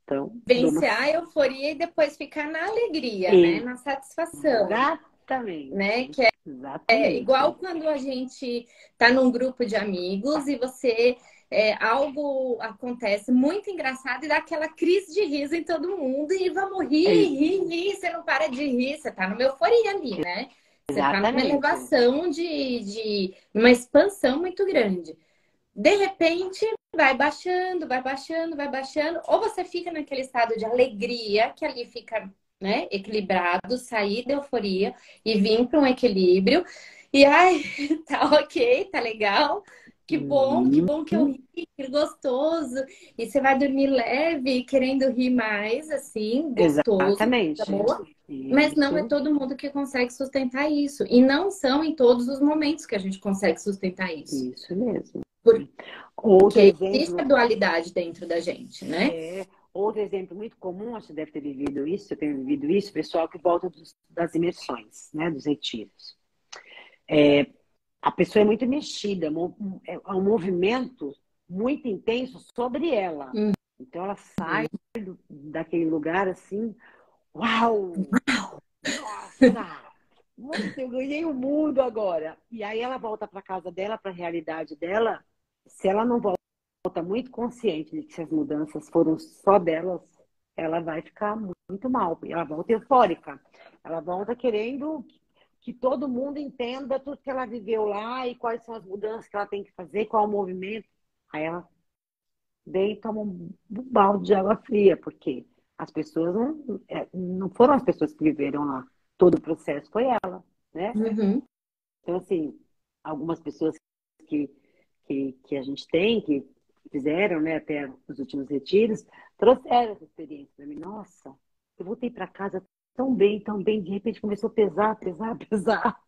Então, dou uma... Vivenciar a euforia e depois ficar na alegria, né? Na satisfação, né? Exatamente. Que é igual Exatamente. quando a gente tá num grupo de amigos e algo acontece muito engraçado e dá aquela crise de riso em todo mundo e vamos É rir, isso. rir, rir, você não para de rir, você tá numa euforia ali, né? Você tá numa Exatamente. elevação de uma expansão muito grande. De repente, vai baixando, vai baixando, vai baixando, ou você fica naquele estado de alegria, que ali fica, né, equilibrado, sair da euforia e vir para um equilíbrio. E ai, tá ok, tá legal. Que Uhum. bom que eu ri, que gostoso. E você vai dormir leve, querendo rir mais, assim, gostoso, coisa Exatamente. boa. Mas não é Isso. todo mundo que consegue sustentar isso. E não são em todos os momentos que a gente consegue sustentar isso. Isso mesmo. Outro Porque existe a exemplo, dualidade dentro da gente, né? outro exemplo muito comum, acho que você deve ter vivido isso, eu tenho vivido isso, pessoal que volta das imersões, né, dos retiros. A pessoa é muito mexida, é um movimento muito intenso sobre ela. Então ela sai daquele lugar assim, uau! Nossa! Nossa, eu ganhei o mundo agora. E aí ela volta para casa dela, para a realidade dela. Se ela não volta muito consciente de que se as mudanças foram só delas, ela vai ficar muito mal. Ela volta eufórica. Ela volta querendo que todo mundo entenda tudo que ela viveu lá e quais são as mudanças que ela tem que fazer, qual o movimento. Aí ela vem e toma um balde de água fria, porque as pessoas não foram as pessoas que viveram lá. Todo o processo foi ela, né? Uhum. Então, assim, algumas pessoas que, que a gente tem, que fizeram, né, até os últimos retiros, trouxeram essa experiência para mim. Nossa, eu voltei para casa tão bem, de repente começou a pesar, pesar, pesar.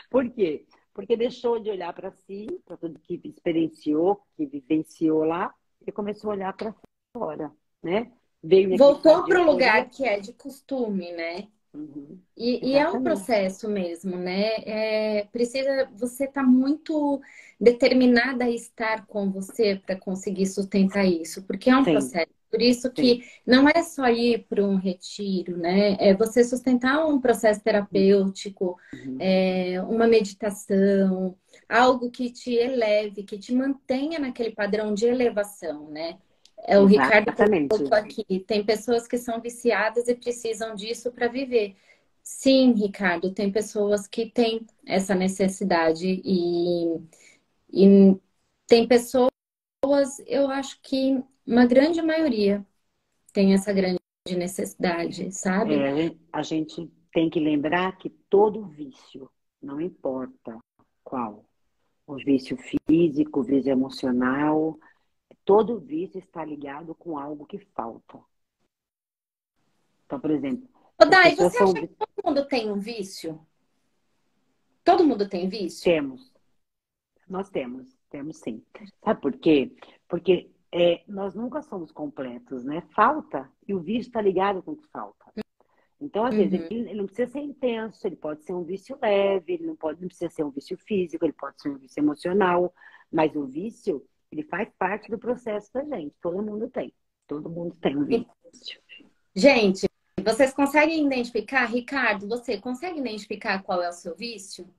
Por quê? Porque deixou de olhar para si, para tudo que experienciou, que vivenciou lá, e começou a olhar para fora, né? Veio naquele estado Voltou de para o euforia. lugar que é de costume, né? Uhum, E é um exatamente. processo mesmo, né? Você tá muito determinada a estar com você para conseguir sustentar isso, porque é um Sim, processo. Por isso sim. que não é só ir para um retiro, né? É você sustentar um processo terapêutico, Uhum, uma meditação, algo que te eleve, que te mantenha naquele padrão de elevação, né? É o Ricardo exatamente. aqui. Tem pessoas que são viciadas e precisam disso para viver. Sim, Ricardo, tem pessoas que têm essa necessidade e tem pessoas, eu acho que uma grande maioria tem essa grande necessidade, sabe? A gente tem que lembrar que todo vício, não importa qual, o vício físico, o vício emocional, todo vício está ligado com algo que falta. Então, por exemplo, Ô, se as Dai, pessoas você são. acha que todo mundo tem um vício? Todo mundo tem vício? Temos, nós temos sim. Sabe por quê? Porque nós nunca somos completos, né? Falta, e o vício está ligado com o que falta. Então, às vezes, Uhum. ele não precisa ser intenso, ele pode ser um vício leve, ele não precisa ser um vício físico, ele pode ser um vício emocional, mas o vício, ele faz parte do processo da gente. Todo mundo tem um vício. Gente, vocês conseguem identificar, Ricardo, você consegue identificar qual é o seu vício?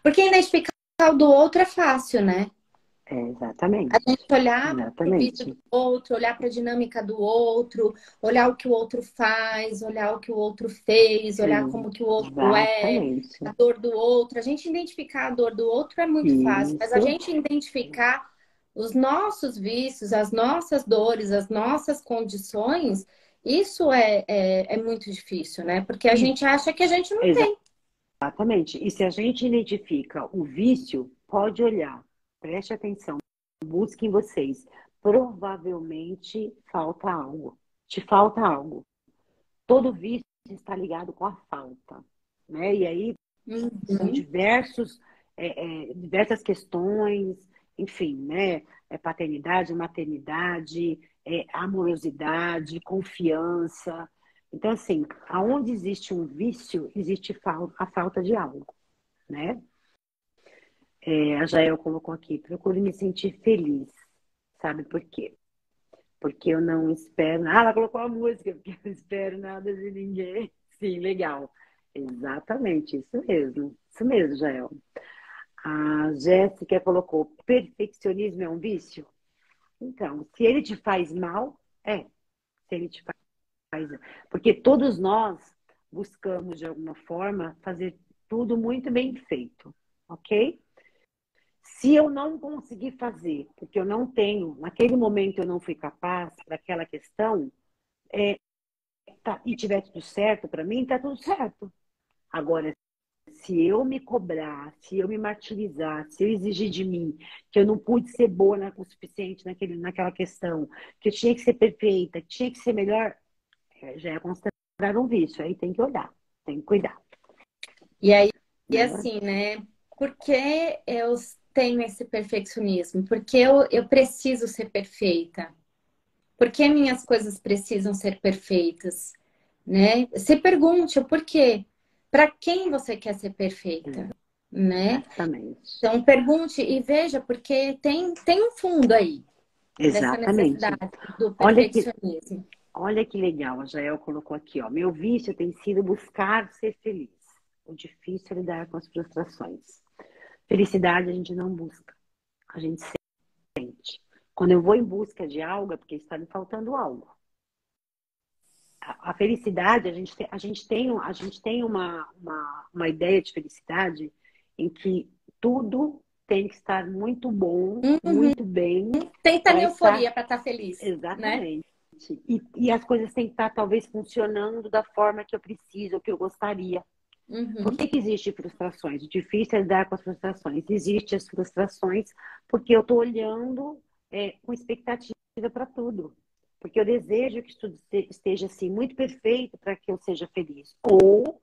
Porque identificar o do outro é fácil, né? A Exatamente, gente olhar para o vício do exatamente. outro, olhar para a dinâmica do outro, olhar o que o outro faz, olhar o que o outro fez, olhar Sim, como que o outro é, a exatamente. dor do outro. A gente identificar a dor do outro é muito fácil, mas a Isso, gente identificar os nossos vícios, as nossas dores, as nossas condições, isso é muito difícil, né? Porque a e gente acha que a gente não tem. exatamente. E se a gente identifica o vício, pode olhar, preste atenção, busquem vocês. Provavelmente falta algo. Te falta algo. Todo vício está ligado com a falta, né? E aí são Uhum. diversas questões, enfim, né? Paternidade, maternidade, amorosidade, confiança. Então, assim, aonde existe um vício, existe a falta de algo, né? A Jael colocou aqui, procure me sentir feliz. Sabe por quê? Porque eu não espero nada. Ela colocou a música, porque eu não espero nada de ninguém. Sim, legal. Exatamente, isso mesmo. Isso mesmo, Jael. A Jéssica colocou: perfeccionismo é um vício? Então, se ele te faz mal, se ele te faz. Porque todos nós buscamos, de alguma forma, fazer tudo muito bem feito, ok? Se eu não conseguir fazer, porque eu não tenho, naquele momento eu não fui capaz para aquela questão, e tiver tudo certo para mim, tá tudo certo. Agora, se eu me cobrar, se eu me martirizar, se eu exigir de mim que eu não pude ser boa o suficiente naquela questão, que eu tinha que ser perfeita, que tinha que ser melhor, já é considerado um vício. Aí tem que olhar, tem que cuidar. E aí, e Né? assim, né? Por que eu tenho esse perfeccionismo? Porque eu preciso ser perfeita? Por que minhas coisas precisam ser perfeitas? Né? Se pergunte o porquê. Para quem você quer ser perfeita? Né? Exatamente. Então, pergunte e veja, porque tem um fundo aí dessa Exatamente. necessidade do Olha que, perfeccionismo. olha que legal, a Jael colocou aqui, ó. Meu vício tem sido buscar ser feliz. O difícil é lidar com as frustrações. Felicidade a gente não busca, a gente sente. Quando eu vou em busca de algo, é porque está me faltando algo. A felicidade, a gente tem uma ideia de felicidade em que tudo tem que estar muito bom, Uhum. muito bem, Tem que estar para em estar euforia para estar feliz, né? exatamente. E as coisas têm que estar, talvez, funcionando da forma que eu preciso, que eu gostaria. Por Uhum. que existem frustrações? O difícil é lidar com as frustrações. Existem as frustrações porque eu estou olhando com expectativa para tudo. Porque eu desejo que tudo esteja assim, muito perfeito para que eu seja feliz. Ou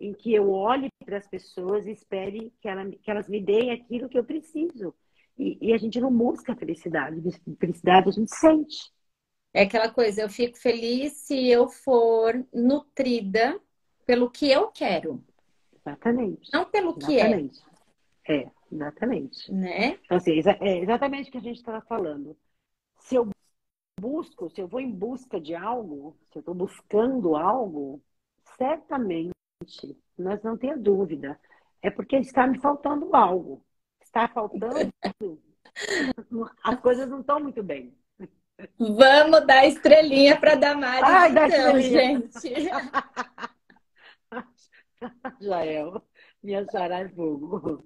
em que eu olhe para as pessoas e espere que elas me deem aquilo que eu preciso. E a gente não busca felicidade. Felicidade a gente sente. É aquela coisa, eu fico feliz se eu for nutrida pelo que eu quero, Exatamente. não pelo que é, Exatamente. É, exatamente. né? Então, assim, é exatamente o que a gente estava falando. Se eu busco, se eu vou em busca de algo, se eu estou buscando algo, certamente, nós não tenha dúvida, é porque está me faltando algo. Está faltando, as coisas não estão muito bem. Vamos dar estrelinha para Damares, Ai, dá então, estrelinha. gente. Jael, minha xará é fogo.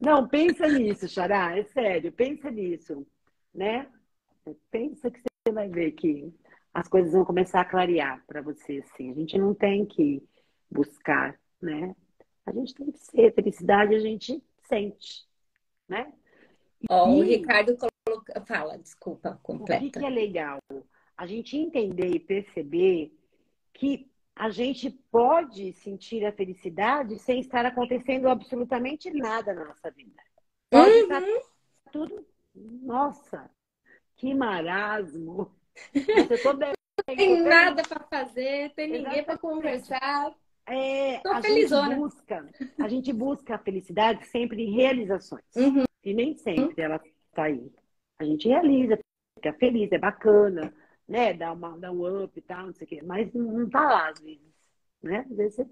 Não, pensa nisso, xará, é sério, pensa nisso, né? Pensa que você vai ver que as coisas vão começar a clarear para você, assim. A gente não tem que buscar, né? A gente tem que ser. Felicidade a gente sente, né? Ó, o E Ricardo coloca... Fala, desculpa, o que completa. é legal? A gente entender e perceber que a gente pode sentir a felicidade sem estar acontecendo absolutamente nada na nossa vida. Pode estar Uhum. tudo, nossa, que marasmo. Nossa, eu tô bem, tô Tem feliz. nada para fazer, tem ninguém para Exatamente. conversar. É, Tô felizona. a gente busca a felicidade sempre em realizações. Uhum. E nem sempre ela está aí. A gente realiza, fica feliz, é bacana, né? Dá um up e tal, não sei o quê. Mas não está lá, às vezes. Né? Às vezes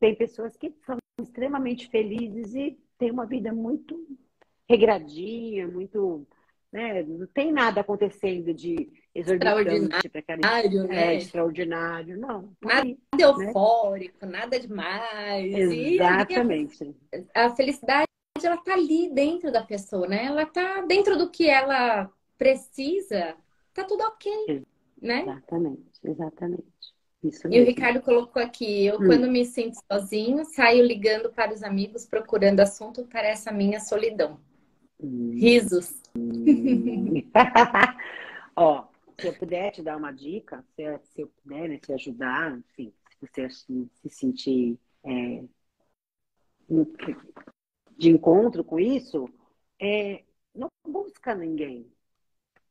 tem pessoas que são extremamente felizes e têm uma vida muito regradinha, muito, né? Não tem nada acontecendo de exorbitante para aquela Extraordinário, de né? extraordinário, não, tá Nada ali, né? eufórico, nada demais. E ali Exatamente, a felicidade, ela tá ali dentro da pessoa, né? Ela tá dentro do que ela precisa, tá tudo ok, né? exatamente, exatamente. Isso E o mesmo. Ricardo colocou aqui, eu quando Hum. me sinto sozinho, saio ligando para os amigos procurando assunto para essa minha solidão. Hum. Risos. Ó, se eu puder te dar uma dica, se eu puder, né, te ajudar, enfim, se você assim, se sentir de encontro com isso, não busca ninguém.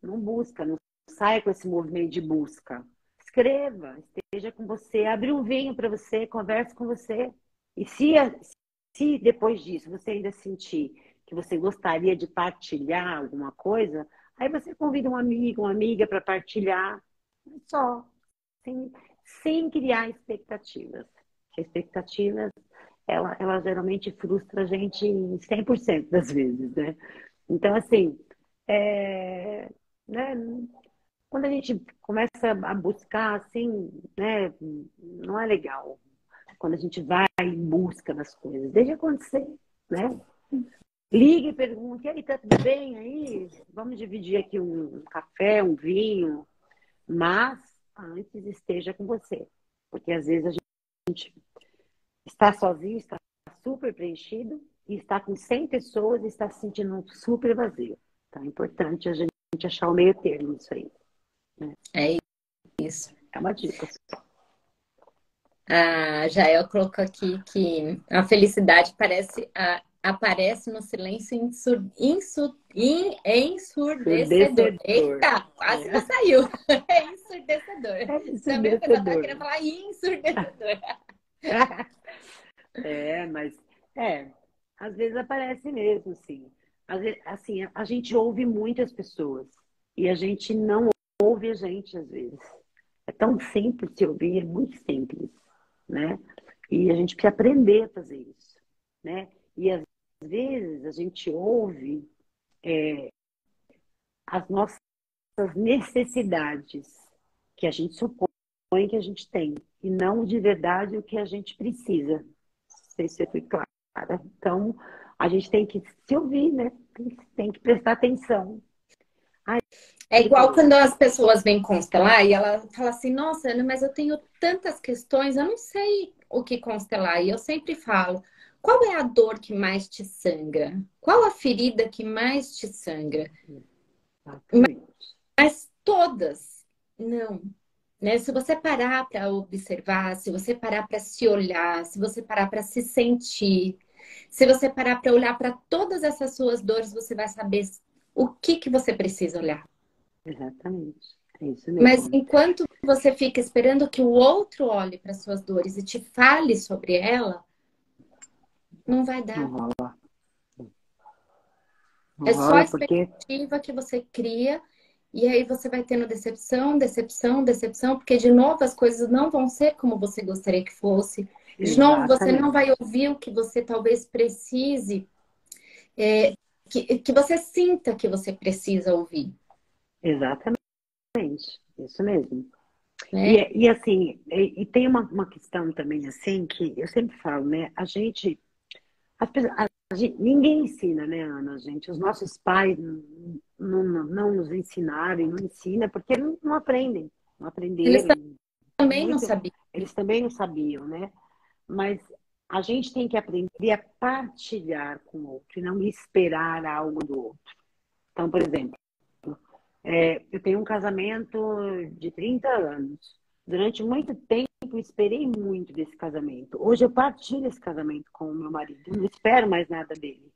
Não busca, não saia com esse movimento de busca. Escreva, esteja com você, abre um vinho para você, converse com você. E se depois disso você ainda sentir que você gostaria de partilhar alguma coisa, aí você convida um amigo, uma amiga para partilhar. Só, sem, sem criar expectativas. A expectativa, ela geralmente frustra a gente em 100% das vezes, né? Então, assim, é, né, quando a gente começa a buscar, assim, né, não é legal. Quando a gente vai em busca das coisas, deixa acontecer, né? Ligue e pergunte, e aí, tá tudo bem aí? Vamos dividir aqui um café, um vinho, mas antes esteja com você. Porque às vezes a gente está sozinho, está super preenchido, e está com 100 pessoas e está se sentindo super vazio. Então é importante a gente achar o meio termo nisso aí. Né? É isso. É uma dica. A Jael colocou aqui que a felicidade aparece no silêncio ensurdecedor. Ensurdecedor. Eita, quase não saiu. É ensurdecedor. É Também o pessoal tá ensurdecedor. querendo falar ensurdecedor. Mas às vezes aparece mesmo, sim. Às vezes, assim, a gente ouve muitas pessoas e a gente não ouve a gente às vezes. É tão simples de ouvir, é muito simples, né? E a gente precisa aprender a fazer isso, né? E às vezes a gente ouve as nossas necessidades que a gente supõe que a gente tem e não de verdade o que a gente precisa. Não sei se eu fui clara. Então, a gente tem que se ouvir, né? Tem que prestar atenção. Ai, É igual Lu, quando as pessoas vêm constelar e ela fala assim, nossa, Ana, mas eu tenho tantas questões, eu não sei o que constelar. E eu sempre falo, qual é a dor que mais te sangra? Qual a ferida que mais te sangra? exatamente. Mas todas, não. né? Se você parar para observar, se você parar para se olhar, se você parar para se sentir, se você parar para olhar para todas essas suas dores, você vai saber o que que você precisa olhar. Exatamente. É isso Mas mesmo. enquanto você fica esperando que o outro olhe para suas dores e te fale sobre ela, não vai Não dar. rola. Não É só a rola porque... expectativa que você cria e aí você vai tendo decepção, decepção, decepção, porque de novo as coisas não vão ser como você gostaria que fosse. De novo, você não Exatamente. vai ouvir o que você talvez precise, que você sinta que você precisa ouvir, Exatamente. Isso mesmo. né? E assim, tem uma questão também, assim, que eu sempre falo, né? Ninguém ensina, né, Ana, gente? Os nossos pais não nos ensinaram e não ensinam porque não aprendem, não Eles aprenderam. também não Muito, sabiam. eles também não sabiam, né? Mas a gente tem que aprender a partilhar com o outro e não esperar algo do outro. Então, por exemplo, eu tenho um casamento de 30 anos. Durante muito tempo, eu esperei muito desse casamento. Hoje, eu partilho esse casamento com o meu marido. Eu não espero mais nada dele.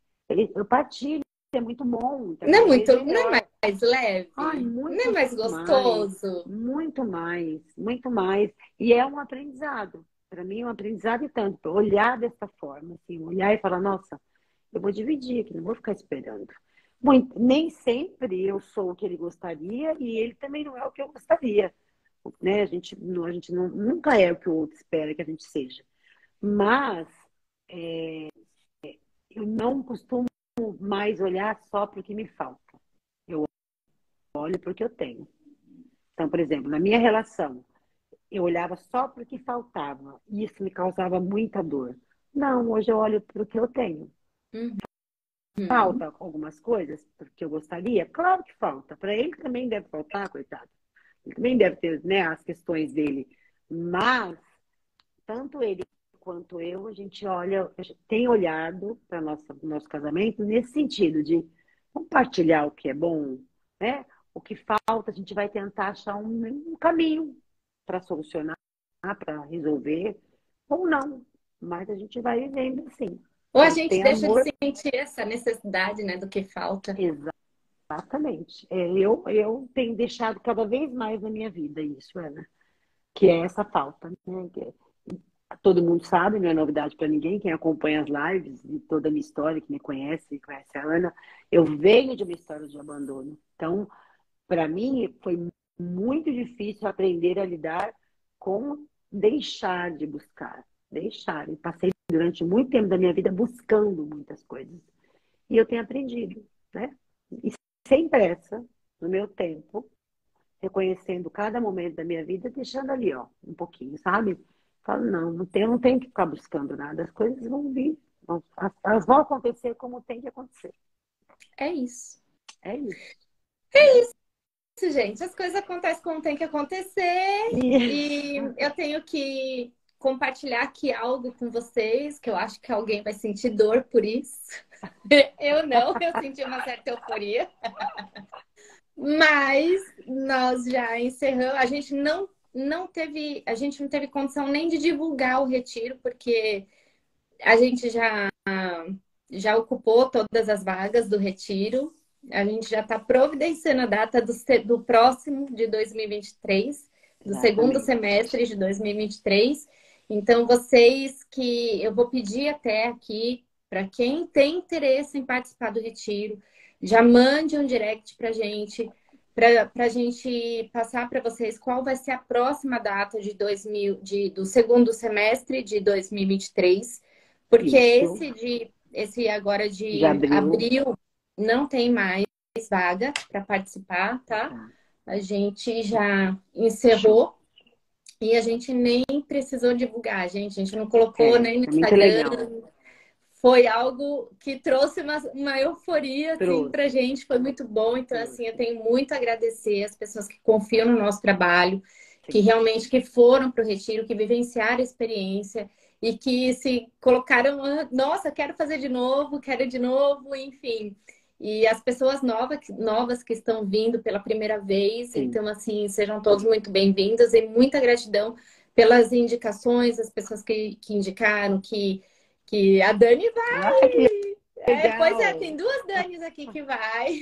Eu partilho, é muito bom, tá Não é cada vez muito, não é melhor. mais Ai, leve, não é muito mais mais, gostoso. muito mais, muito mais. E é um aprendizado. Para mim, é um aprendizado e tanto. Olhar dessa forma, assim, olhar e falar, nossa, eu vou dividir aqui, não vou ficar esperando. Nem sempre eu sou o que ele gostaria e ele também não é o que eu gostaria. Né? A gente nunca é o que o outro espera que a gente seja. Mas eu não costumo mais olhar só para o que me falta. Eu olho para o que eu tenho. Então, por exemplo, na minha relação, eu olhava só para o que faltava e isso me causava muita dor. Não, hoje eu olho para o que eu tenho. Uhum. Falta algumas coisas porque eu gostaria? Claro que falta. Para ele também deve faltar, coitado. Ele também deve ter, né, as questões dele. Mas, tanto ele quanto eu, a gente olha, tem olhado para nosso casamento nesse sentido de compartilhar o que é bom, né? O que falta, a gente vai tentar achar um caminho para solucionar, para resolver, ou não. Mas a gente vai vivendo assim. Ou a Tem que gente ter deixa de amor. sentir essa necessidade, né, do que falta. Exatamente. Eu tenho deixado cada vez mais na minha vida isso, Ana, que é essa falta, né? Todo mundo sabe, não é novidade para ninguém, quem acompanha as lives e toda a minha história, que me conhece, conhece a Ana, eu venho de uma história de abandono. Então, para mim, foi muito difícil aprender a lidar com deixar de buscar, deixar. Eu passei durante muito tempo da minha vida buscando muitas coisas. E eu tenho aprendido, né? E sem pressa, no meu tempo, reconhecendo cada momento da minha vida, deixando ali, ó, um pouquinho, sabe? Falo, eu não tenho que ficar buscando nada, as coisas vão vir, elas vão acontecer como tem que acontecer. É isso. É isso, né? Isso, gente. As coisas acontecem como tem que acontecer. Isso. E eu tenho que compartilhar aqui algo com vocês, que eu acho que alguém vai sentir dor por isso. Eu não, eu senti uma certa euforia. Mas nós já encerramos. A gente não teve condição nem de divulgar o retiro, porque a gente já ocupou todas as vagas do retiro. A gente já está providenciando a data do próximo de 2023, do segundo Exatamente. semestre de 2023. Então, vocês que eu vou pedir até aqui, para quem tem interesse em participar do retiro, já mande um direct para a gente passar para vocês qual vai ser a próxima data do segundo semestre de 2023, porque Isso. esse agora Já de abriu. abril não tem mais vaga para participar, tá? Tá. A gente já Show. encerrou e a gente nem precisou divulgar, gente. A gente não colocou É, nem no é muito Instagram. legal. Foi algo que trouxe uma euforia, assim, pra Trouxe. gente. Foi muito bom. Então, assim, eu Trouxe. tenho muito a agradecer as pessoas que confiam no nosso trabalho, que Sim. realmente que foram para o retiro, que vivenciaram a experiência e que se colocaram, "Ah, nossa, quero fazer de novo, quero de novo", enfim. e as pessoas novas que estão vindo pela primeira vez. Sim. Então, assim, sejam todos muito bem-vindos e muita gratidão pelas indicações, as pessoas que indicaram, que a Dani Ah, que vai. Pois é, legal! tem duas Danis aqui que vai.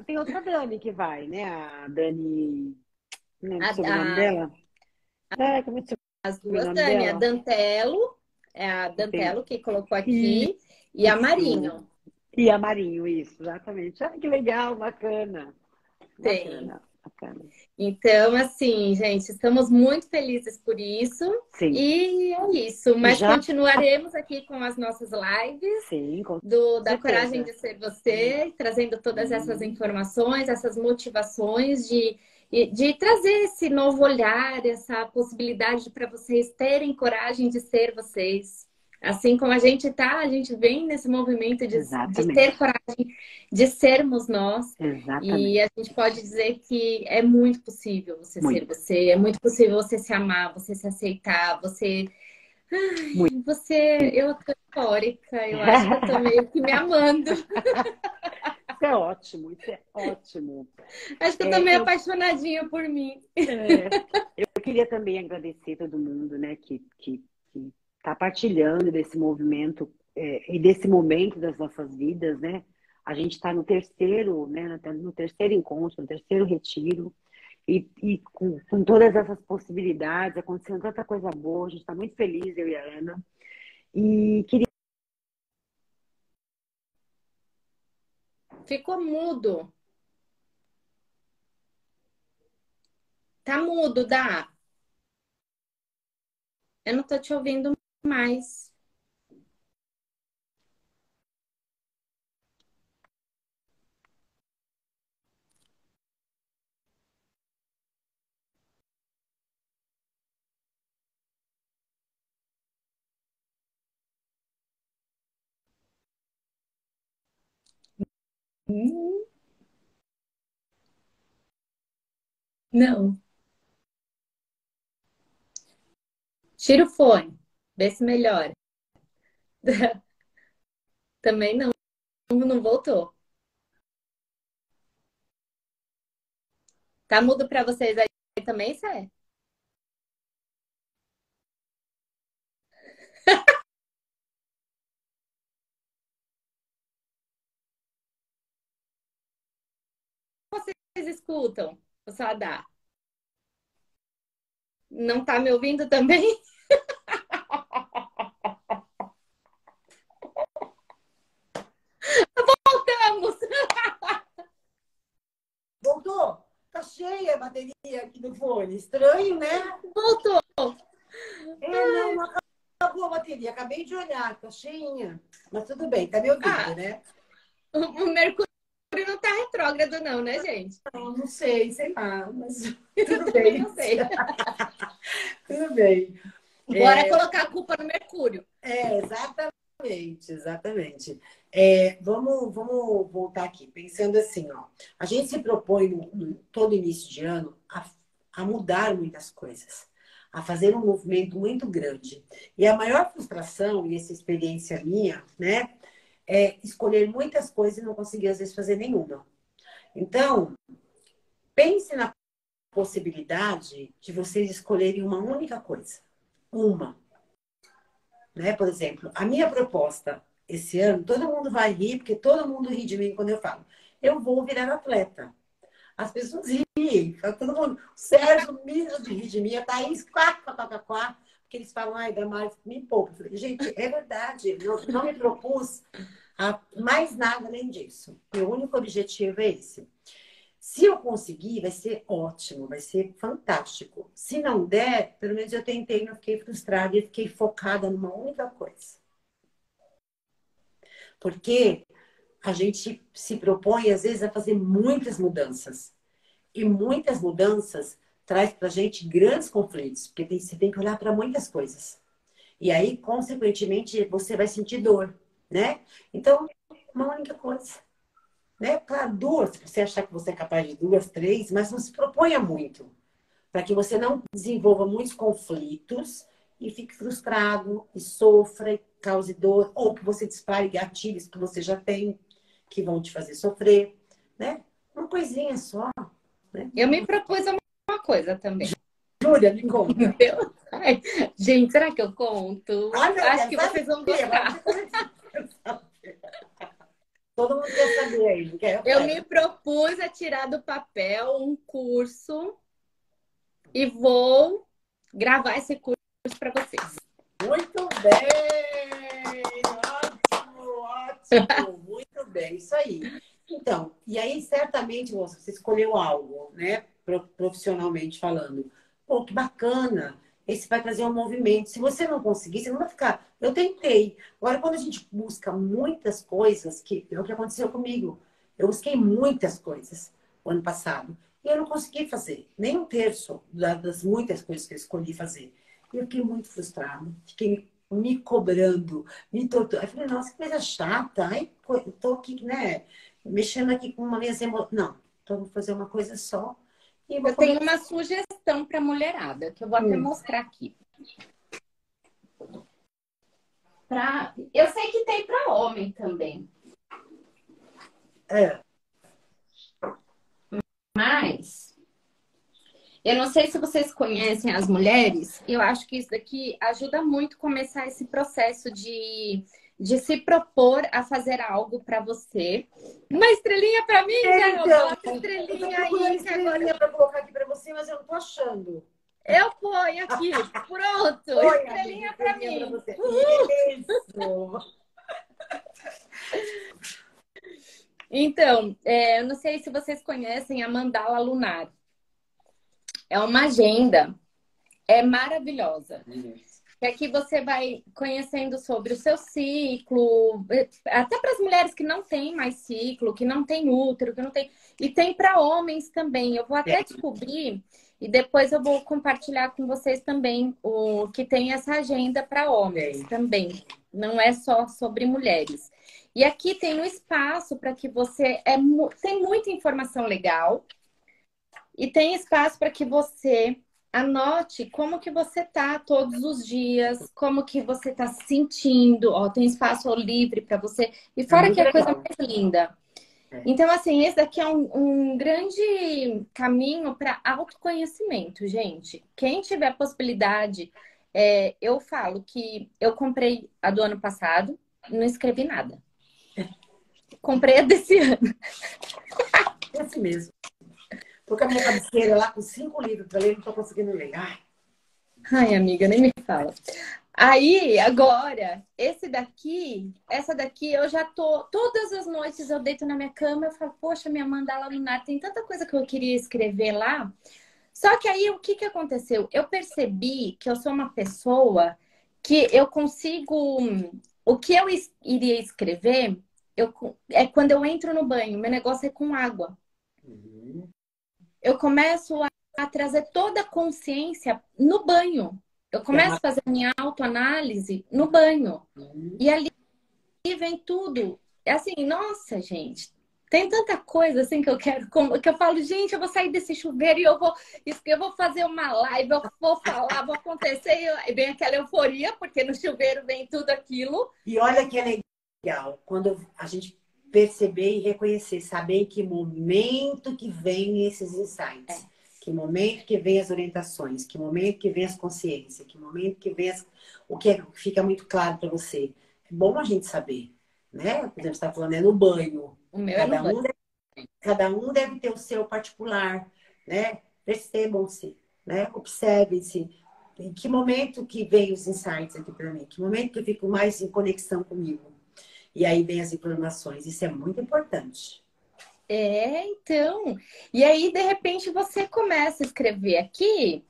Tem outra Dani que vai, né? A Dani. Não lembro A, o sobrenome dela. Como é que é o as duas sobrenome Dani, a dela? Dantelo, é a Tem. Dantelo que colocou aqui, e a Isso. Marinho. E a Marinho, isso, exatamente. Ah, que legal, bacana. Tem. Bacana, bacana. Então, assim, gente, estamos muito felizes por isso. Sim. E é isso. E Mas já, continuaremos aqui com as nossas lives sim, com da Coragem certeza. de Ser Você, trazendo todas essas Sim, informações, essas motivações de trazer esse novo olhar, essa possibilidade para vocês terem coragem de ser vocês. Assim como a gente tá, a gente vem nesse movimento de ter exatamente. coragem de sermos nós. E a Exatamente. gente pode dizer que é muito possível você ser Muito, você, é muito possível você se amar, você se aceitar, muito. eu tô eufórica, eu acho que eu tô meio que me amando. Isso é ótimo, isso é ótimo. Acho que eu tô É, meio eu, apaixonadinha por mim. eu queria também agradecer todo mundo, né, que está partilhando desse movimento e desse momento das nossas vidas, né? A gente está no terceiro, né, no terceiro encontro, no terceiro retiro, e com todas essas possibilidades, acontecendo tanta coisa boa, a gente está muito feliz, eu e a Ana. E queria. Ficou mudo. Tá mudo, Dá. Eu não tô te ouvindo mais. Não. Tira o fone. Vê se melhora. Também não. Não voltou. Tá mudo pra vocês aí também, Sé? Vocês escutam? O só dá. Não tá me ouvindo também? Voltamos! Voltou? Tá cheia a bateria aqui do fone. Estranho, né? Voltou! Não acabou a bateria. Acabei de olhar, tá cheinha. Mas tudo bem, tá me ouvindo, Ah, né? o Mercúrio não tá retrógrado, não, né, gente? Não sei, sei lá, mas Eu tudo também bem. não sei. Tudo bem. Bora colocar a culpa no Mercúrio. Exatamente, exatamente. Vamos voltar aqui, pensando assim, ó. A gente se propõe todo início de ano a mudar muitas coisas, a fazer um movimento muito grande. E a maior frustração, e essa experiência minha, né, é escolher muitas coisas e não conseguir, às vezes, fazer nenhuma. Então, pense na possibilidade de vocês escolherem uma única coisa. Uma. Né? Por exemplo, a minha proposta esse ano, todo mundo vai rir, porque todo mundo ri de mim quando eu falo, eu vou virar atleta. As pessoas riem, todo mundo. O Sérgio mija de rir de mim, a Thaís, quá, porque eles falam, ai, Damares, me poupa. Eu falei, gente, é verdade, eu não me propus a mais nada além disso. Meu único objetivo é esse. Se eu conseguir, vai ser ótimo, vai ser fantástico. Se não der, pelo menos eu tentei, não fiquei frustrada e fiquei focada numa única coisa. Porque a gente se propõe, às vezes, a fazer muitas mudanças. E muitas mudanças traz para a gente grandes conflitos, porque você tem que olhar para muitas coisas. E aí, consequentemente, você vai sentir dor, né? Então, uma única coisa. Né? Claro, duas, se você achar que você é capaz de duas, três, mas não se proponha muito, para que você não desenvolva muitos conflitos e fique frustrado, e sofra, e cause dor, ou que você dispare gatilhos que você já tem. que vão te fazer sofrer, né? Uma coisinha só, né? Eu me propus a uma coisa também. Júlia, me conta. Ai, gente, será que eu conto? Ah, não, Acho quero que vocês vão saber, agora gostar. você quer saber. Todo mundo quer saber aí, não quer? Eu Eu me quero. propus a tirar do papel um curso e vou gravar esse curso para vocês. Muito bem! Ótimo, ótimo! Muito bem, isso aí. Então, e aí, certamente, moça, você escolheu algo, né? Profissionalmente falando. Pô, que bacana! Esse vai trazer um movimento. Se você não conseguir, você não vai ficar. Eu tentei. Agora, quando a gente busca muitas coisas, que é o que aconteceu comigo. Eu busquei muitas coisas o ano passado. E eu não consegui fazer nem um terço das muitas coisas que eu escolhi fazer. E eu fiquei muito frustrada. Fiquei me cobrando, me torturando. Eu falei, nossa, que coisa chata. Ai, tô aqui, né? Mexendo aqui com uma minhas emoções. Não, então vou fazer uma coisa só. E vou Eu tenho começar. uma sugestão para a mulherada, que eu vou até mostrar aqui. Eu sei que tem para homem também, É. mas eu não sei se vocês conhecem as mulheres. Eu acho que isso daqui ajuda muito a começar esse processo de se propor a fazer algo para você. Uma estrelinha para mim, Jael. Então, Bota eu tô estrelinha procurando aí, que agora estrelinha para colocar aqui para você, mas eu não tô achando. eu ponho aqui. Pronto, Oi, amiga, estrelinha para estrelinha para mim. você. Isso! Então, eu não sei se vocês conhecem a mandala lunar. É uma agenda, é maravilhosa. Que aqui você vai conhecendo sobre o seu ciclo, até para as mulheres que não têm mais ciclo, que não têm útero, que não tem. E tem para homens também. Eu vou até descobrir e depois eu vou compartilhar com vocês também o que tem essa agenda para homens também. Não é só sobre mulheres. E aqui tem um espaço para que você tem muita informação legal e tem espaço para que você anote como que você tá todos os dias, como que você tá se sentindo. Ó, tem espaço livre para você. E fora que é a coisa mais linda. Então, assim, esse daqui é um grande caminho para autoconhecimento, gente. Quem tiver possibilidade, eu falo que eu comprei a do ano passado, não escrevi nada. Comprei a desse ano. Esse mesmo. Tô com a minha cabeceira lá com 5 livros para ler, não tô conseguindo ler. Ai, amiga, nem me fala. Aí, agora, essa daqui, eu já tô. Todas as noites eu deito na minha cama, eu falo, poxa, minha mandala lunar, tem tanta coisa que eu queria escrever lá. Só que aí, o que aconteceu? Eu percebi que eu sou uma pessoa que eu consigo. O que eu iria escrever é quando eu entro no banho, meu negócio é com água. Eu começo a trazer toda a consciência no banho. Eu começo a fazer minha autoanálise no banho. E ali vem tudo. É assim, nossa, gente, tem tanta coisa assim que eu quero, que eu falo, gente, eu vou sair desse chuveiro e eu vou fazer uma live, eu vou falar, vou acontecer, e vem aquela euforia, porque no chuveiro vem tudo aquilo. E olha que é legal, quando a gente perceber e reconhecer, saber em que momento que vem esses insights. Que momento que vem as orientações, que momento que vem as consciências, que momento que vem o que fica muito claro para você. É bom a gente saber, né? Por exemplo, você está falando no banho. O meu é no banho. Cada um deve ter o seu particular, né? Percebam-se, né? Observem-se. Em que momento que vem os insights aqui para mim? Que momento que eu fico mais em conexão comigo? E aí vem as informações. Isso é muito importante. Então. E aí, de repente, você começa a escrever aqui,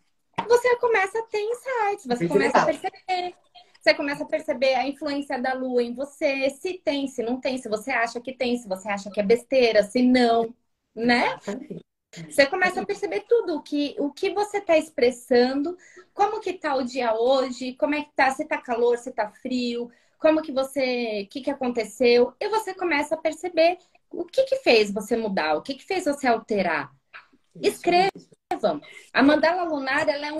você começa a ter insights, você começa a perceber. Você começa a perceber a influência da lua em você, se tem, se não tem, se você acha que tem, se você acha que é besteira, se não, né? Exatamente. Você começa a perceber tudo, o que você está expressando, como que tá o dia hoje, como é que tá, se tá calor, se tá frio, como que você, o que que aconteceu, e você começa a perceber o que fez você mudar, o que fez você alterar. Escrevam. A mandala lunar, ela é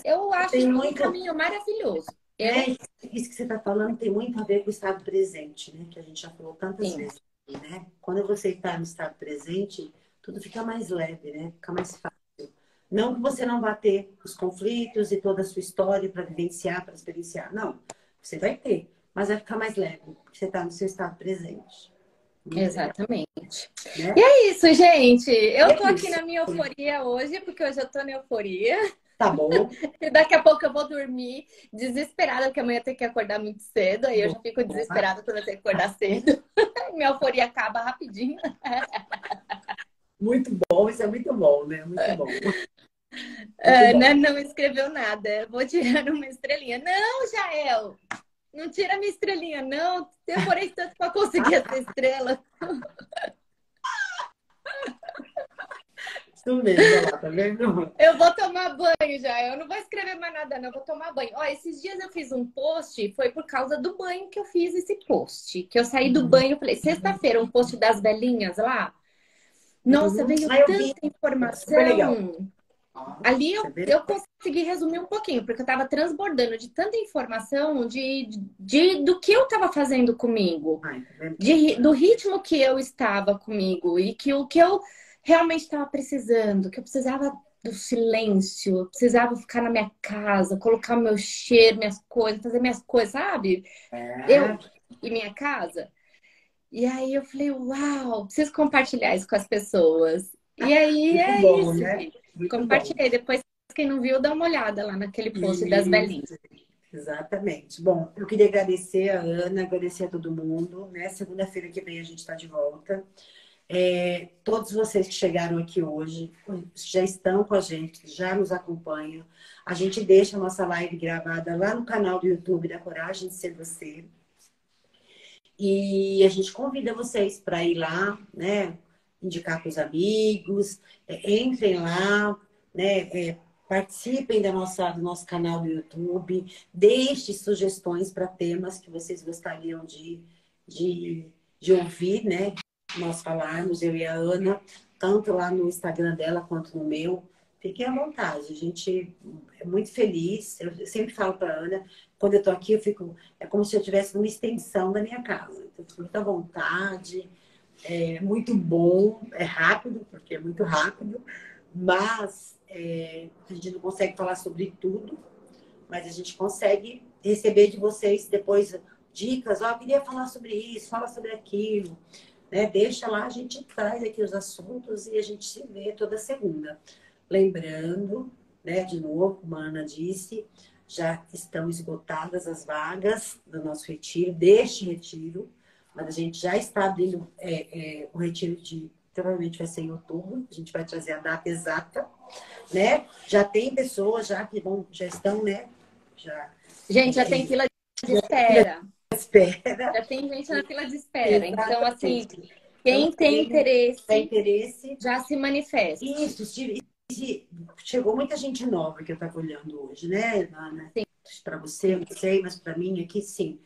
eu acho que é um caminho maravilhoso. Isso que você está falando tem muito a ver com o estado presente, né? Que a gente já falou tantas vezes. né? Quando você está no estado presente, tudo fica mais leve, né? Fica mais fácil. Não que você não vá ter os conflitos e toda a sua história para vivenciar, para experienciar. Não, você vai ter, mas vai ficar mais leve, porque você está no seu estado presente. Muito legal, Exatamente. E né? é isso, gente. E Eu tô é aqui isso. na minha euforia hoje, porque hoje eu tô na euforia. Tá bom. E daqui a pouco eu vou dormir desesperada, porque amanhã eu tenho que acordar muito cedo. Aí eu já fico Boa. desesperada quando eu tenho que acordar cedo. Minha euforia acaba rapidinho. Muito bom, isso é muito bom, né? Muito bom. Muito bom. Né? Não escreveu nada. Vou tirar uma estrelinha. Não, Jael! Não tira minha estrelinha, não. Demorei tanto para conseguir essa estrela. Isso mesmo, olha lá, tá vendo? Eu vou tomar banho já. Eu não vou escrever mais nada, não. Eu vou tomar banho. Ó, esses dias eu fiz um post, foi por causa do banho que eu fiz esse post. Que eu saí do banho, falei, sexta-feira, um post das velhinhas lá. Nossa, veio Ah, eu vi. tanta Super legal. informação. Ali Você vê? eu consegui resumir um pouquinho, porque eu estava transbordando de tanta informação do que eu estava fazendo comigo, Ai, tá vendo? do ritmo que eu estava comigo e que o que eu realmente estava precisando, que eu precisava do silêncio, eu precisava ficar na minha casa, colocar o meu cheiro, minhas coisas, fazer minhas coisas, sabe? É, Eu e minha casa. E aí eu falei, uau, preciso compartilhar isso com as pessoas. E aí muito é bom, isso, né? gente. Muito bom. Compartilhei. Depois, quem não viu, dá uma olhada lá naquele post das velhinhas. Isso, exatamente. Bom, eu queria agradecer a Ana, agradecer a todo mundo, né? Segunda-feira que vem a gente está de volta. Todos vocês que chegaram aqui hoje, já estão com a gente, já nos acompanham. A gente deixa a nossa live gravada lá no canal do YouTube da Coragem de Ser Você. E a gente convida vocês para ir lá, né? Indicar para os amigos, entrem lá, né? Participem do nosso canal do YouTube, deixe sugestões para temas que vocês gostariam de ouvir, né? Nós falarmos, eu e a Ana, tanto lá no Instagram dela quanto no meu. Fiquem à vontade, a gente é muito feliz. Eu sempre falo para a Ana, quando eu estou aqui, é como se eu estivesse numa extensão da minha casa. Então, com muita vontade, é muito bom, é rápido, porque é muito rápido, mas a gente não consegue falar sobre tudo, mas a gente consegue receber de vocês depois dicas. Ó, eu queria falar sobre isso, fala sobre aquilo, né? Deixa lá, a gente traz aqui os assuntos e a gente se vê toda segunda. Lembrando, né, de novo, como a Ana disse, já estão esgotadas as vagas do nosso retiro, deste retiro, mas a gente já está abrindo o retiro provavelmente vai ser em outubro, a gente vai trazer a data exata, né? Já tem pessoas já estão, né? Gente, já tem fila de espera. Espera. Já tem gente na fila de espera. Então, assim, Exatamente. quem tem Tem interesse, interesse. já se manifesta. Isso, chegou muita gente nova que eu estava olhando hoje, né, Ana? Para você, eu não sei, mas para mim aqui sim.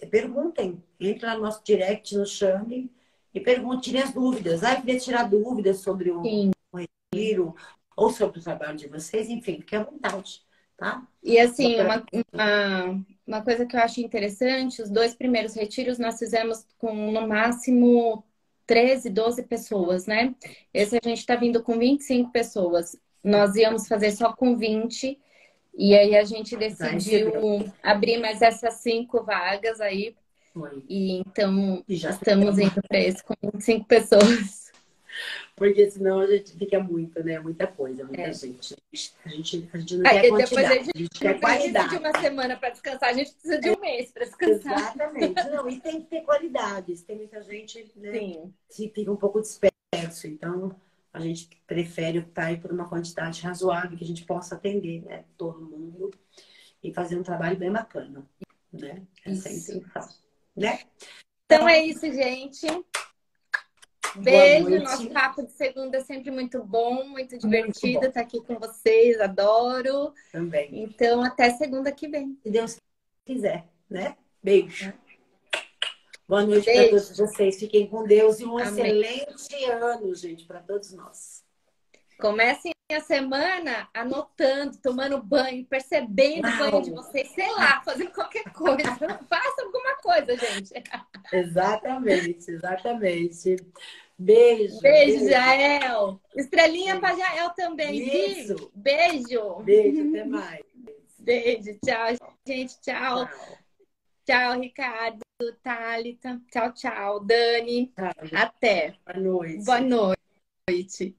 Perguntem, entre lá no nosso direct, no chame e perguntem, tirem as dúvidas. Ah, eu queria tirar dúvidas sobre Sim. o retiro ou sobre o trabalho de vocês, enfim, fiquem à vontade, tá? E assim, uma coisa que eu acho interessante, os 2 primeiros retiros nós fizemos com no máximo 13, 12 pessoas, né? Esse a gente está vindo com 25 pessoas. Nós íamos fazer só com 20, e aí a gente decidiu abrir mais essas 5 vagas aí. Foi. E então E já estamos indo para esse com 25 pessoas. Porque senão a gente fica muito, né? Muita coisa, muita gente. A gente não Aí quer depois quantidade, a gente quer não precisa qualidade. de uma semana para descansar, a gente precisa de um mês para descansar. Exatamente. Não, e tem que ter qualidade. Tem muita gente, né, Sim. que fica um pouco disperso. Então, a gente prefere optar aí por uma quantidade razoável que a gente possa atender, né, todo mundo e fazer um trabalho bem bacana, né? Essa é a intenção, né? Então é isso, gente. Beijo. Nosso papo de segunda é sempre muito bom, muito divertido estar aqui com vocês. Adoro. Também. Então, até segunda que vem. Se Deus quiser, né? Beijo. Boa noite para todos vocês. Fiquem com Deus e um excelente ano, gente, para todos nós. Comecem a semana anotando, tomando banho, percebendo o banho de Uau! vocês, sei lá, fazendo qualquer coisa. Faça alguma coisa, gente. Exatamente, exatamente. Beijo, Beijo, beijo, Jael. Estrelinha para beijo. Jael também, Vi. Isso. Beijo. Beijo, até mais. Beijo, tchau, gente. Tchau. Tchau. Tchau, Ricardo, Thalita. Tchau, tchau, Dani. Tchau. Até. Boa noite. Boa noite.